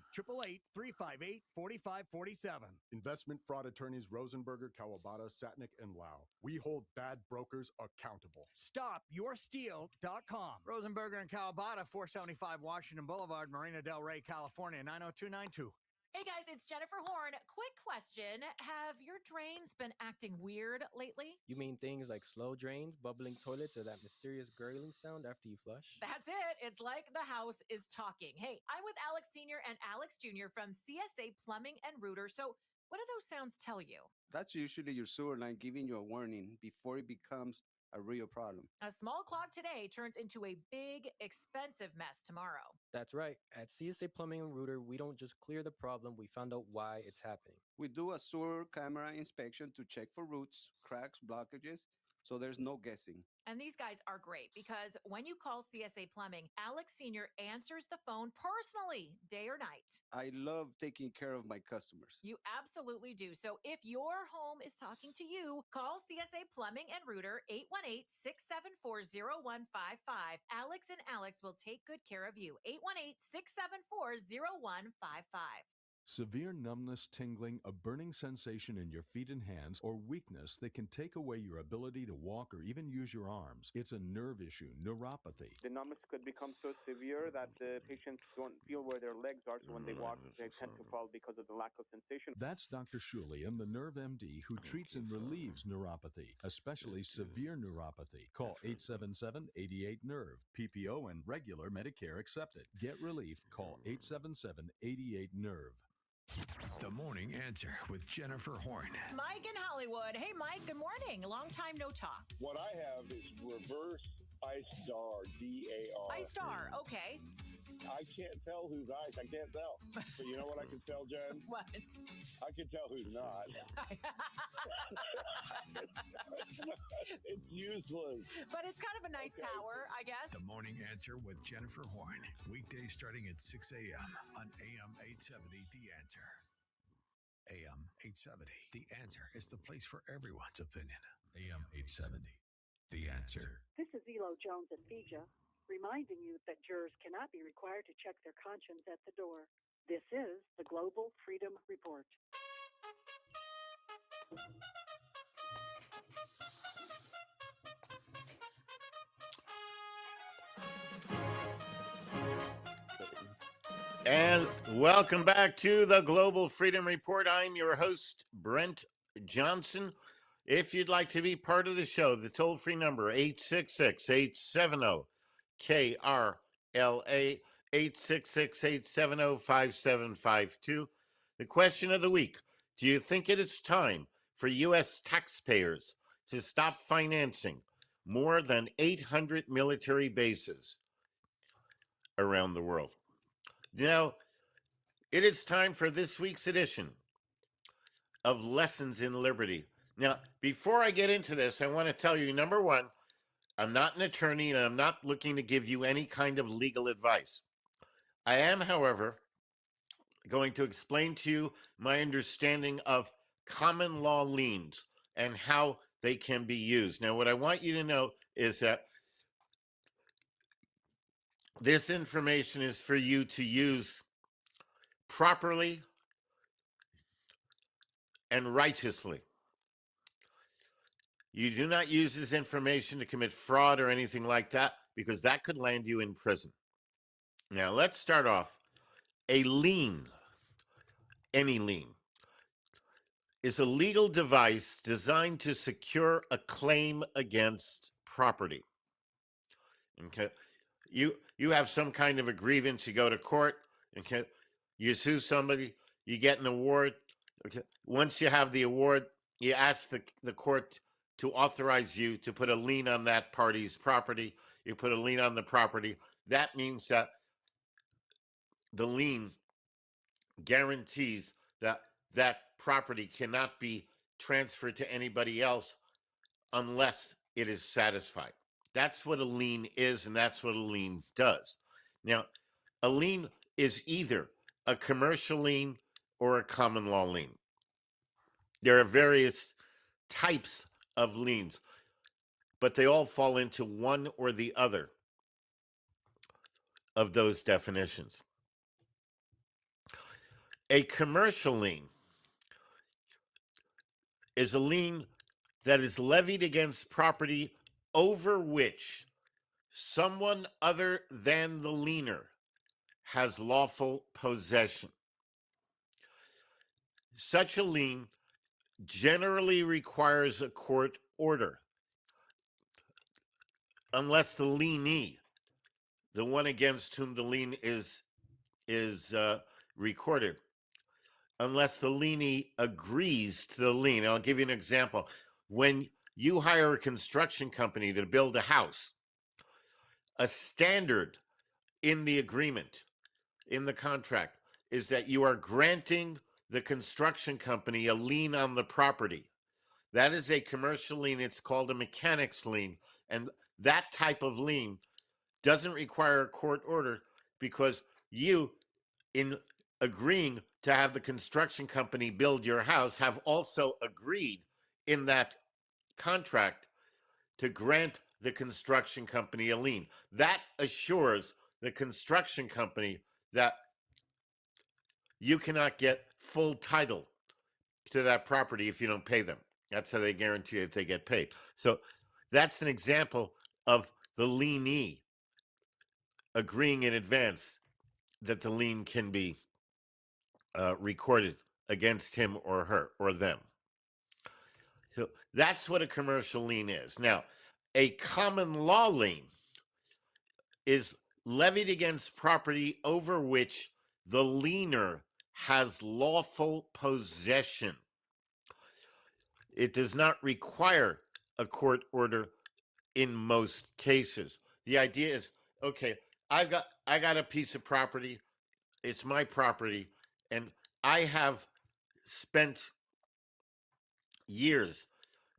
888-358-4547. Investment fraud attorneys Rosenberger, Kawabata, Satnick, and Lau. We hold bad brokers accountable. Stopyoursteal.com. Rosenberger and Kawabata, 475 Washington Boulevard, Marina Del Rey, California, 90292. Hey guys, it's Jennifer Horn. Quick question. Have your drains been acting weird lately? You mean things like slow drains, bubbling toilets, or that mysterious gurgling sound after you flush? That's it. It's like the house is talking. Hey, I'm with Alex Sr. and Alex Jr. from CSA Plumbing and Rooter. So what do those sounds tell you? That's usually your sewer line giving you a warning before it becomes a real problem. A small clog today turns into a big, expensive mess tomorrow. That's right. At CSA Plumbing and Rooter, we don't just clear the problem, we found out why it's happening. We do a sewer camera inspection to check for roots, cracks, blockages, so there's no guessing. And these guys are great because when you call CSA Plumbing, Alex Sr. answers the phone personally, day or night. I love taking care of my customers. You absolutely do. So if your home is talking to you, call CSA Plumbing and Rooter, 818-674-0155. Alex and Alex will take good care of you. 818-674-0155. Severe numbness, tingling, a burning sensation in your feet and hands, or weakness that can take away your ability to walk or even use your arms. It's a nerve issue, neuropathy. The numbness could become so severe that the patients don't feel where their legs are, so when they walk, they tend to fall because of the lack of sensation. That's Dr. Shulian, the Nerve MD, who treats and relieves neuropathy, especially severe neuropathy. Call 877-88-NERVE. PPO and regular Medicare accepted. Get relief. Call 877-88-NERVE. The Morning Answer with Jennifer Horn. Mike in Hollywood. Hey, Mike, good morning. Long time no talk. What I have is reverse iStar, D-A-R. iStar, okay. I can't tell who's ice. I can't tell. So you know what I can tell, Jen? What? I can tell who's not. It's useless. But it's kind of a nice power, I guess. The Morning Answer with Jennifer Horn. Weekdays starting at 6 a.m. on AM 870, The Answer. AM 870, The Answer is the place for everyone's opinion. AM 870, The Answer. This is Elo Jones at FIJA, reminding you that jurors cannot be required to check their conscience at the door. This is the Global Freedom Report. And welcome back to the Global Freedom Report. I'm your host, Brent Johnson. If you'd like to be part of the show, the toll-free number, 866-870-KRLA, 866-870-5752. The question of the week, do you think it is time for U.S. taxpayers to stop financing more than 800 military bases around the world? Now, it is time for this week's edition of Lessons in Liberty. Now, before I get into this, I want to tell you, number one, I'm not an attorney and I'm not looking to give you any kind of legal advice. I am, however, going to explain to you my understanding of common law liens and how they can be used. Now, what I want you to know is that this information is for you to use properly and righteously. You do not use this information to commit fraud or anything like that, because that could land you in prison. Now, let's start off. A lien, any lien, is a legal device designed to secure a claim against property. Okay, you have some kind of a grievance, you go to court, okay, you sue somebody, you get an award. Okay, once you have the award, you ask the court to authorize you to put a lien on that party's property. You put a lien on the property. That means that the lien guarantees that that property cannot be transferred to anybody else unless it is satisfied. That's what a lien is, and that's what a lien does. Now, a lien is either a commercial lien or a common law lien. There are various types of liens, but they all fall into one or the other of those definitions. A commercial lien is a lien that is levied against property over which someone other than the liener has lawful possession. Such a lien generally requires a court order, unless the lienee, the one against whom the lien is recorded, unless the lienee agrees to the lien. I'll give you an example. When you hire a construction company to build a house, a standard in the agreement, in the contract, is that you are granting the construction company a lien on the property. That is a commercial lien. It's called a mechanics lien. And that type of lien doesn't require a court order, because you, in agreeing to have the construction company build your house, have also agreed in that contract to grant the construction company a lien. That assures the construction company that you cannot get full title to that property if you don't pay them. That's how they guarantee that they get paid. So that's an example of the lienee agreeing in advance that the lien can be recorded against him or her or them. So that's what a commercial lien is. Now, a common law lien is levied against property over which the liener has lawful possession. It does not require a court order in most cases. The idea is, okay, I got a piece of property. It's my property, and I have spent years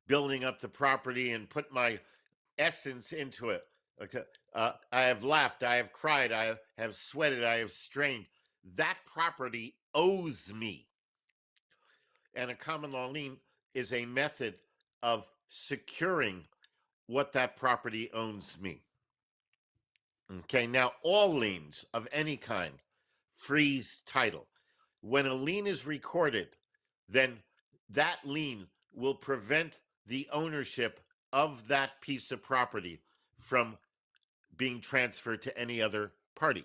building up the property and put my essence into it. Okay, I have laughed, I have cried, I have sweated, I have strained. That property owes me. And a common law lien is a method of securing what that property owns me. Okay, now all liens of any kind freeze title. When a lien is recorded, then that lien will prevent the ownership of that piece of property from being transferred to any other party.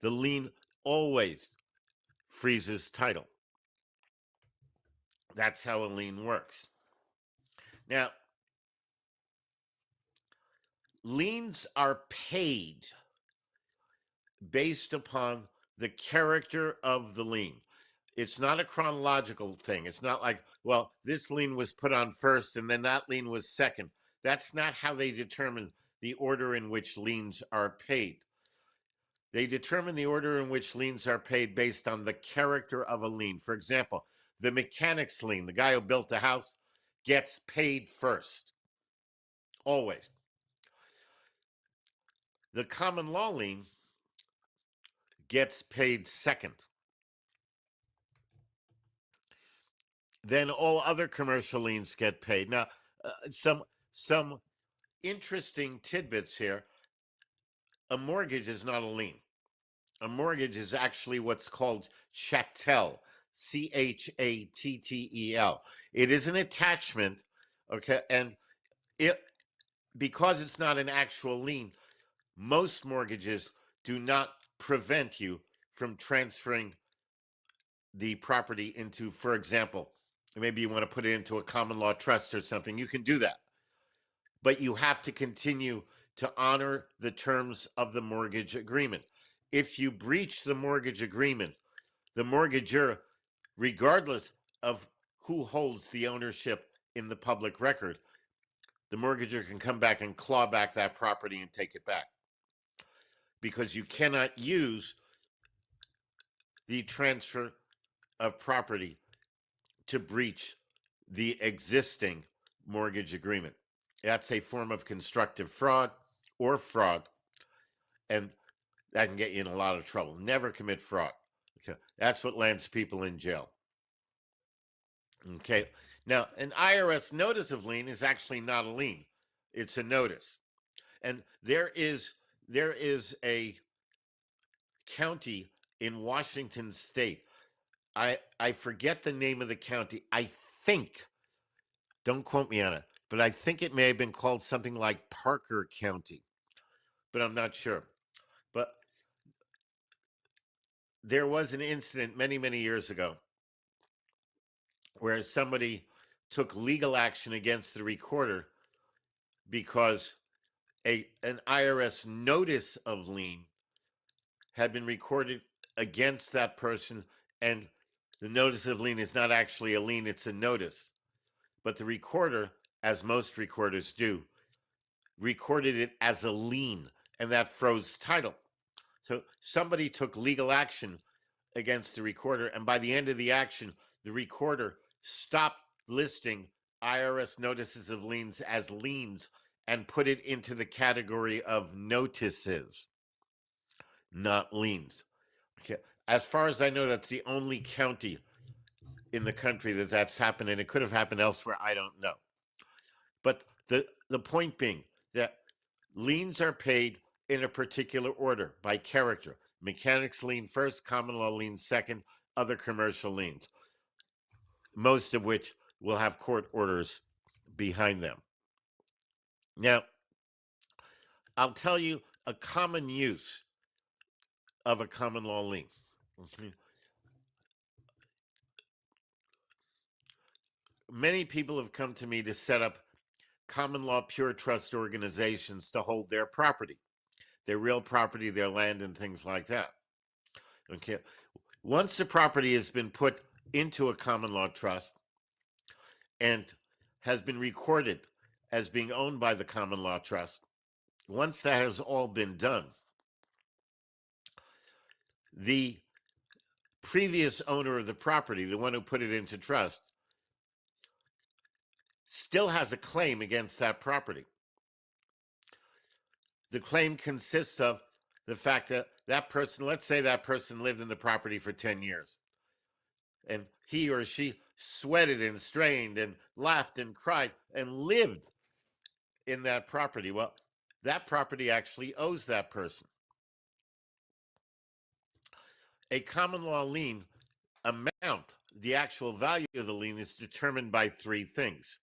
the lien always freezes title. That's how a lien works. Now, liens are paid based upon the character of the lien. It's not a chronological thing. It's not like, well, this lien was put on first and then that lien was second. That's not how they determine the order in which liens are paid. They determine the order in which liens are paid based on the character of a lien. For example, the mechanic's lien, the guy who built the house, gets paid first. Always. The common law lien gets paid second. Then all other commercial liens get paid. Now, some interesting tidbits here. A mortgage is not a lien. A mortgage is actually what's called chattel, chattel. It is an attachment, okay? And because it's not an actual lien, most mortgages do not prevent you from transferring the property into, for example, maybe you want to put it into a common law trust or something. You can do that. But you have to continue to honor the terms of the mortgage agreement. If you breach the mortgage agreement, the mortgagor, regardless of who holds the ownership in the public record, the mortgagor can come back and claw back that property and take it back. Because you cannot use the transfer of property to breach the existing mortgage agreement. That's a form of constructive fraud or fraud, and that can get you in a lot of trouble. Never commit fraud. Okay. That's what lands people in jail. Okay. Now, an IRS notice of lien is actually not a lien. It's a notice. And there is a county in Washington State. I forget the name of the county. I think, don't quote me on it, but I think it may have been called something like Parker County, but I'm not sure. But there was an incident many, many years ago where somebody took legal action against the recorder because an IRS notice of lien had been recorded against that person, and the notice of lien is not actually a lien, it's a notice. But the recorder, as most recorders do, recorded it as a lien, and that froze title. So somebody took legal action against the recorder, and by the end of the action, the recorder stopped listing IRS notices of liens as liens and put it into the category of notices, not liens. Okay. As far as I know, that's the only county in the country that that's happened, and it could have happened elsewhere. I don't know. But the point being that liens are paid in a particular order by character. Mechanics lien first, common law lien second, other commercial liens, most of which will have court orders behind them. Now, I'll tell you a common use of a common law lien. Many people have come to me to set up common law pure trust organizations to hold their property, their real property, their land, and things like that. Okay. Once the property has been put into a common law trust and has been recorded as being owned by the common law trust, once that has all been done, the previous owner of the property, the one who put it into trust, still has a claim against that property. The claim consists of the fact that that person, let's say that person lived in the property for 10 years, and he or she sweated and strained and laughed and cried and lived in that property. Well, that property actually owes that person. A common law lien amount, the actual value of the lien, is determined by three things.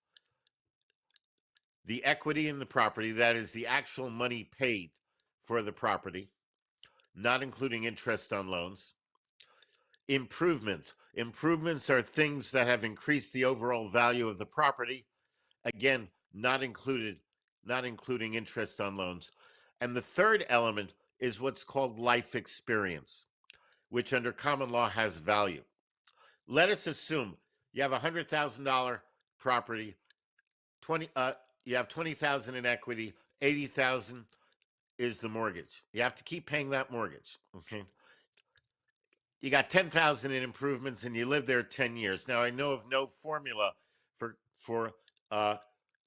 The equity in the property, that is the actual money paid for the property. not including interest on loans. Improvements. Improvements are things that have increased the overall value of the property. Again, not including interest on loans. And the third element is what's called life experience, which under common law has value. Let us assume you have a $100,000 property, you have $20,000 in equity, $80,000 is the mortgage. You have to keep paying that mortgage. Okay. You got $10,000 in improvements, and you live there 10 years. Now I know of no formula for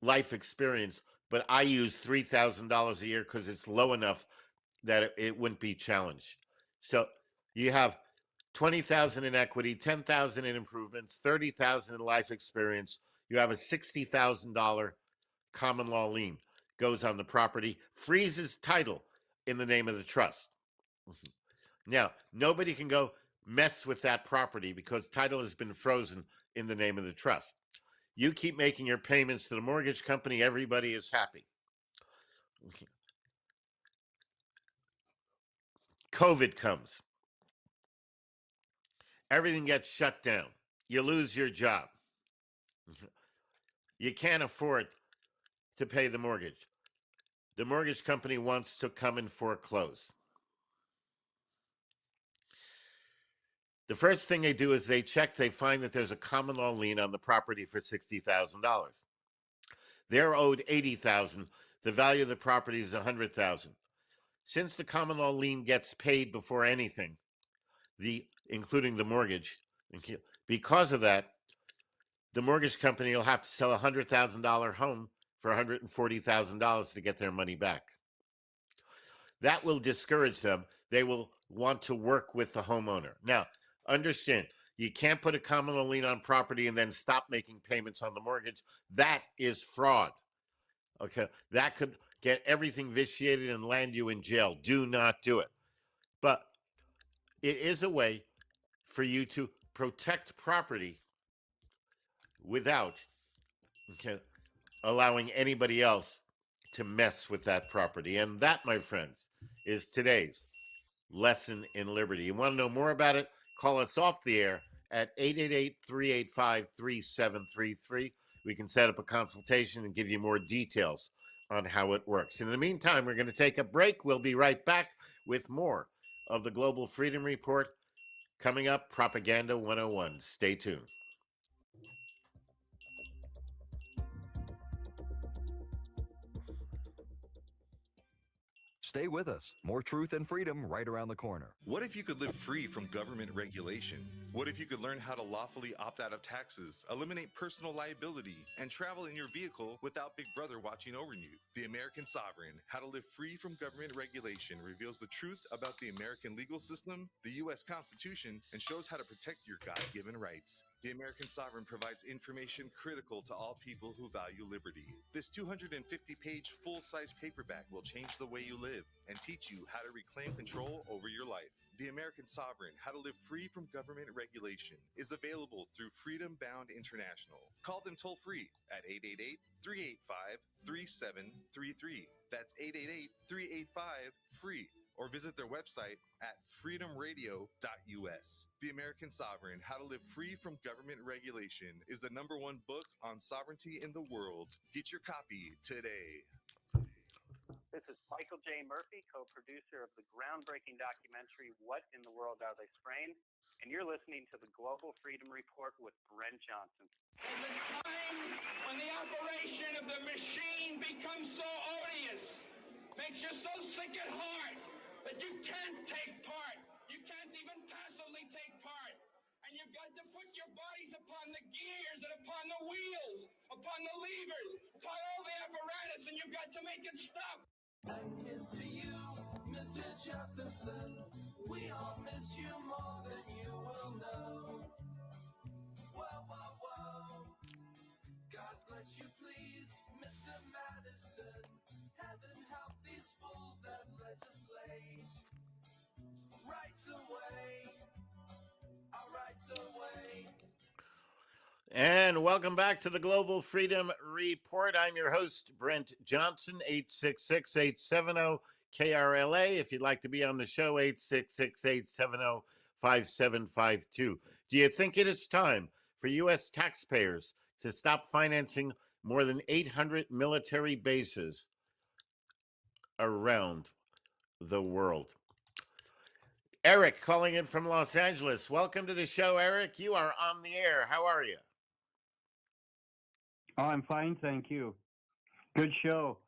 life experience, but I use $3,000 a year because it's low enough that it wouldn't be challenged. So you have $20,000 in equity, $10,000 in improvements, $30,000 in life experience. You have a $60,000 common law lien, goes on the property, freezes title in the name of the trust. Now, nobody can go mess with that property because title has been frozen in the name of the trust. You keep making your payments to the mortgage company, everybody is happy. COVID comes. Everything gets shut down. You lose your job. You can't afford to pay the mortgage. The mortgage company wants to come and foreclose. The first thing they do is they check, they find that there's a common law lien on the property for $60,000. They're owed $80,000. The value of the property is $100,000. Since the common law lien gets paid before anything, including the mortgage, because of that, the mortgage company will have to sell a $100,000 home for $140,000 to get their money back. That will discourage them. They will want to work with the homeowner. Now, understand, you can't put a common law lien on property and then stop making payments on the mortgage. That is fraud. Okay, that could get everything vitiated and land you in jail. Do not do it. But it is a way for you to protect property without allowing anybody else to mess with that property. And that, my friends, is today's lesson in liberty. You want to know more about it? Call us off the air at 888-385-3733. We can set up a consultation and give you more details on how it works. In the meantime, we're going to take a break. We'll be right back with more of the Global Freedom Report. Coming up, Propaganda 101. Stay tuned. Stay with us. More truth and freedom right around the corner. What if you could live free from government regulation? What if you could learn how to lawfully opt out of taxes, eliminate personal liability, and travel in your vehicle without Big Brother watching over you? The American Sovereign, How to Live Free from Government Regulation, reveals the truth about the American legal system, the U.S. Constitution, and shows how to protect your God-given rights. The American Sovereign provides information critical to all people who value liberty. This 250-page full-size paperback will change the way you live and teach you how to reclaim control over your life. The American Sovereign, How to Live Free from Government Regulation, is available through Freedom Bound International. Call them toll-free at 888-385-3733. That's 888-385-FREE. Or visit their website at freedomradio.us. The American Sovereign, How to Live Free from Government Regulation is the #1 book on sovereignty in the world. Get your copy today. This is Michael J. Murphy, co-producer of the groundbreaking documentary, What in the World Are They Spraying? And you're listening to the Global Freedom Report with Brent Johnson. There's a time when the operation of the machine becomes so odious, makes you so sick at heart that you can't take part. You can't even passively take part. And you've got to put your bodies upon the gears and upon the wheels, upon the levers, upon all the apparatus, and you've got to make it stop. Thanks to you, Mr. Jefferson. We all miss you more than you will know. Whoa, whoa, whoa. God bless you, please, Mr. Madison. Heaven help these fools that legislate. Rights away. Our rights away. And welcome back to the Global Freedom Report. I'm your host, Brent Johnson, 866-870 KRLA. If you'd like to be on the show, 866-870-5752. Do you think it is time for U.S. taxpayers to stop financing more than 800 military bases around the world? Eric calling in from Los Angeles. Welcome to the show, Eric. You are on the air. How are you? Oh, I'm fine, thank you. Good show.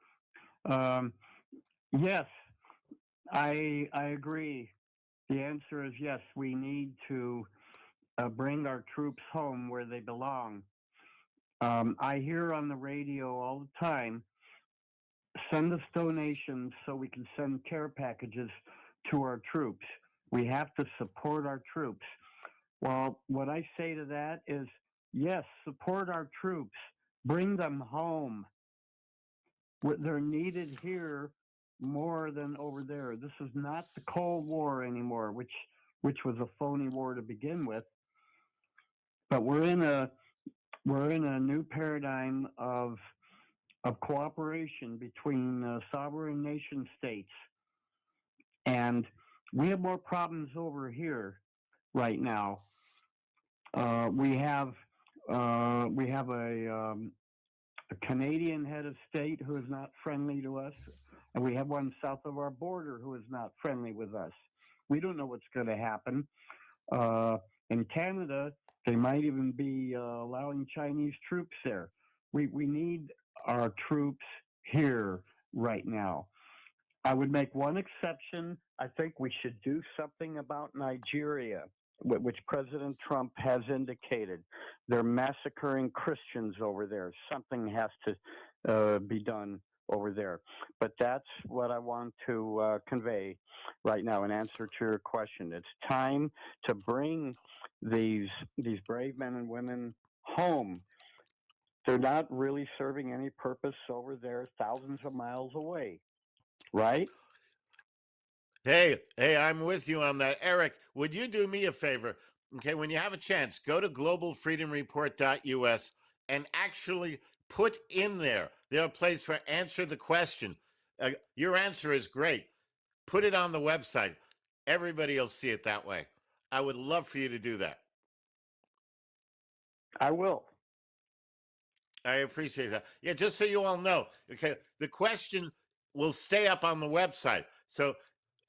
Yes, I agree. The answer is yes. We need to bring our troops home where they belong. I hear on the radio all the time, send us donations so we can send care packages to our troops. We have to support our troops. Well, what I say to that is, yes, support our troops. Bring them home. They're needed here more than over there. This is not the Cold War anymore, which was a phony war to begin with. But we're in a new paradigm of cooperation between sovereign nation states, and we have more problems over here right now. We have a Canadian head of state who is not friendly to us, and we have one south of our border who is not friendly with us. We don't know what's going to happen. In Canada, they might even be allowing Chinese troops there. We need our troops here right now. I would make one exception. I think we should do something about Nigeria, which President Trump has indicated. They're massacring Christians over there. Something has to be done over there. But that's what I want to convey right now in answer to your question. It's time to bring these brave men and women home. They're not really serving any purpose over there, thousands of miles away, right? Hey, I'm with you on that. Eric, would you do me a favor? Okay, when you have a chance, go to globalfreedomreport.us and actually put in there a place for answer the question. Your answer is great. Put it on the website. Everybody will see it that way. I would love for you to do that. I will. I appreciate that. Yeah, just so you all know, okay, the question will stay up on the website. So,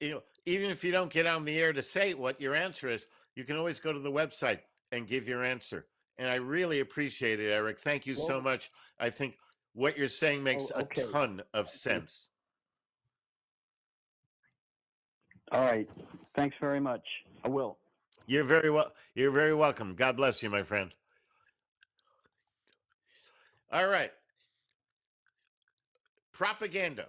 even if you don't get on the air to say what your answer is, you can always go to the website and give your answer. And I really appreciate it, Eric. Thank you so much. I think what you're saying makes a ton of sense. All right. Thanks very much. I will. You're very welcome. God bless you, my friend. All right. Propaganda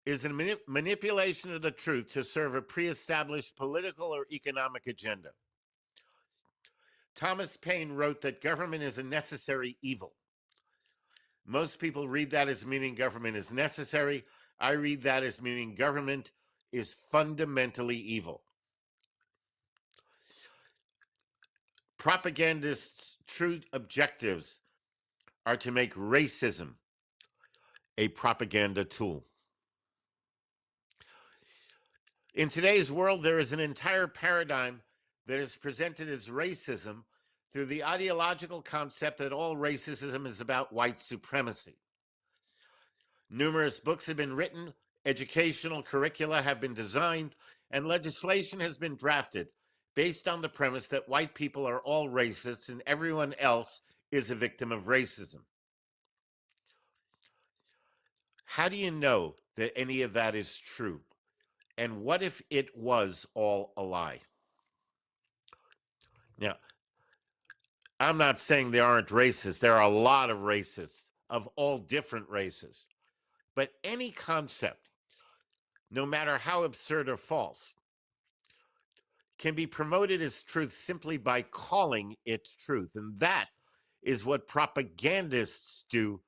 is a manipulation of the truth to serve a pre-established political or economic agenda. Thomas Paine wrote that government is a necessary evil. Most people read that as meaning government is necessary. I read that as meaning government is fundamentally evil. Propagandists' true objectives are to make racism a propaganda tool. In today's world, there is an entire paradigm that is presented as racism through the ideological concept that all racism is about white supremacy. Numerous books have been written, educational curricula have been designed, and legislation has been drafted based on the premise that white people are all racists and everyone else is a victim of racism. How do you know that any of that is true? And what if it was all a lie? Now, I'm not saying there aren't racists. There are a lot of racists of all different races. But any concept, no matter how absurd or false, can be promoted as truth simply by calling it truth. And that is what propagandists do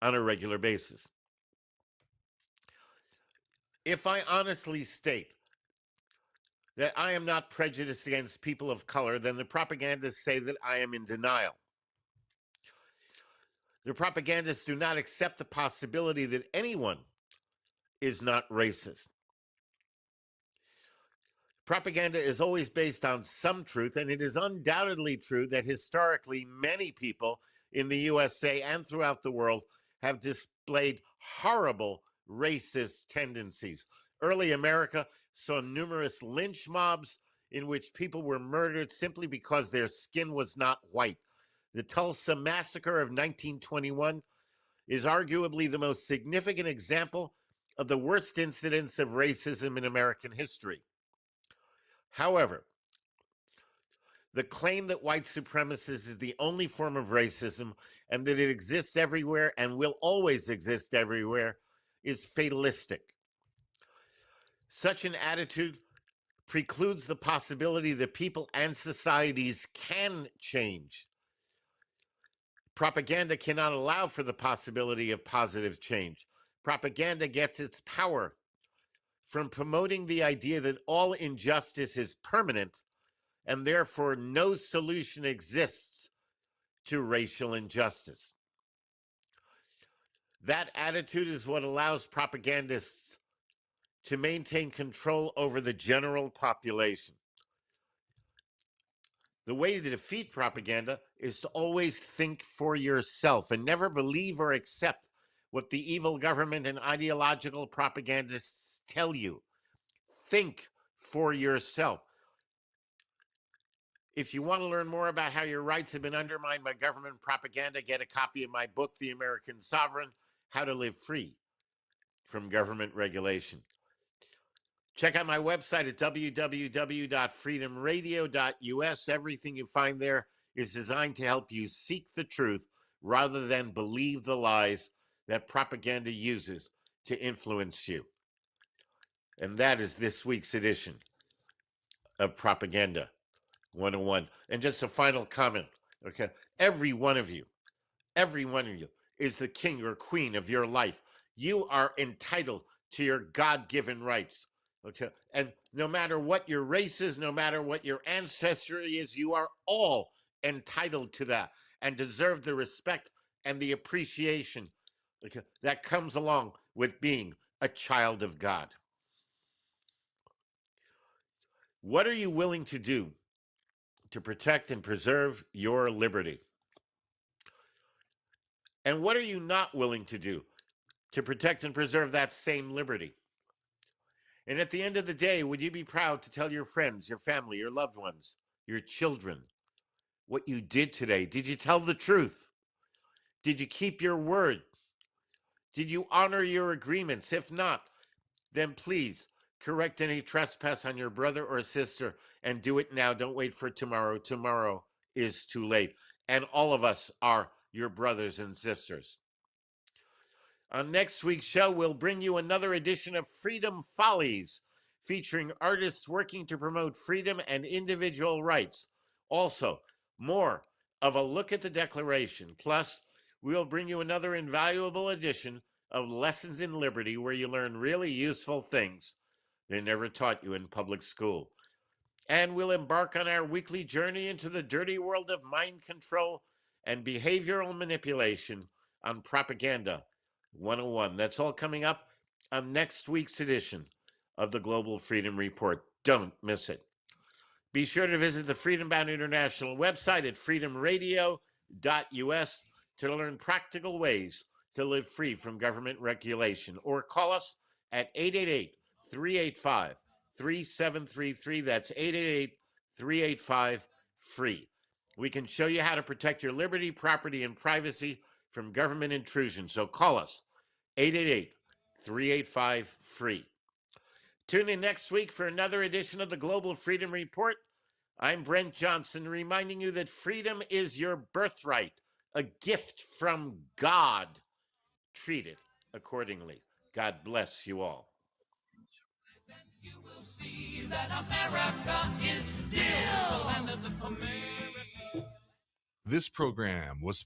on a regular basis. If I honestly state that I am not prejudiced against people of color, then the propagandists say that I am in denial. The propagandists do not accept the possibility that anyone is not racist. Propaganda is always based on some truth, and it is undoubtedly true that historically many people in the USA and throughout the world have displayed horrible racist tendencies. Early America saw numerous lynch mobs in which people were murdered simply because their skin was not white. The Tulsa Massacre of 1921 is arguably the most significant example of the worst incidents of racism in American history. However, the claim that white supremacy is the only form of racism and that it exists everywhere and will always exist everywhere is fatalistic. Such an attitude precludes the possibility that people and societies can change. Propaganda cannot allow for the possibility of positive change. Propaganda gets its power from promoting the idea that all injustice is permanent and therefore no solution exists to racial injustice. That attitude is what allows propagandists to maintain control over the general population. The way to defeat propaganda is to always think for yourself and never believe or accept what the evil government and ideological propagandists tell you. Think for yourself. If you want to learn more about how your rights have been undermined by government propaganda, get a copy of my book, The American Sovereign: How to Live Free from Government Regulation. Check out my website at www.freedomradio.us. Everything you find there is designed to help you seek the truth rather than believe the lies that propaganda uses to influence you. And that is this week's edition of Propaganda 101. And just a final comment, okay? Every one of you is the king or queen of your life. You are entitled to your God-given rights. Okay, and no matter what your race is, no matter what your ancestry is, you are all entitled to that and deserve the respect and the appreciation, okay, that comes along with being a child of God. What are you willing to do to protect and preserve your liberty? And what are you not willing to do to protect and preserve that same liberty? And at the end of the day, would you be proud to tell your friends, your family, your loved ones, your children, what you did today? Did you tell the truth? Did you keep your word? Did you honor your agreements? If not, then please correct any trespass on your brother or sister and do it now. Don't wait for tomorrow. Tomorrow is too late. And all of us are your brothers and sisters. On next week's show, we'll bring you another edition of Freedom Follies, featuring artists working to promote freedom and individual rights. Also, more of a look at the Declaration. Plus, we'll bring you another invaluable edition of Lessons in Liberty, where you learn really useful things they never taught you in public school. And we'll embark on our weekly journey into the dirty world of mind control and behavioral manipulation on Propaganda 101. That's all coming up on next week's edition of the Global Freedom Report. Don't miss it. Be sure to visit the Freedom Bound International website at freedomradio.us to learn practical ways to live free from government regulation, or call us at 888-385-3733. That's 888-385-FREE. We can show you how to protect your liberty, property, and privacy from government intrusion. So call us, 888-385-FREE. Tune in next week for another edition of the Global Freedom Report. I'm Brent Johnson, reminding you that freedom is your birthright, a gift from God. Treat it accordingly. God bless you all. You will see that America is still the land of the free. This program was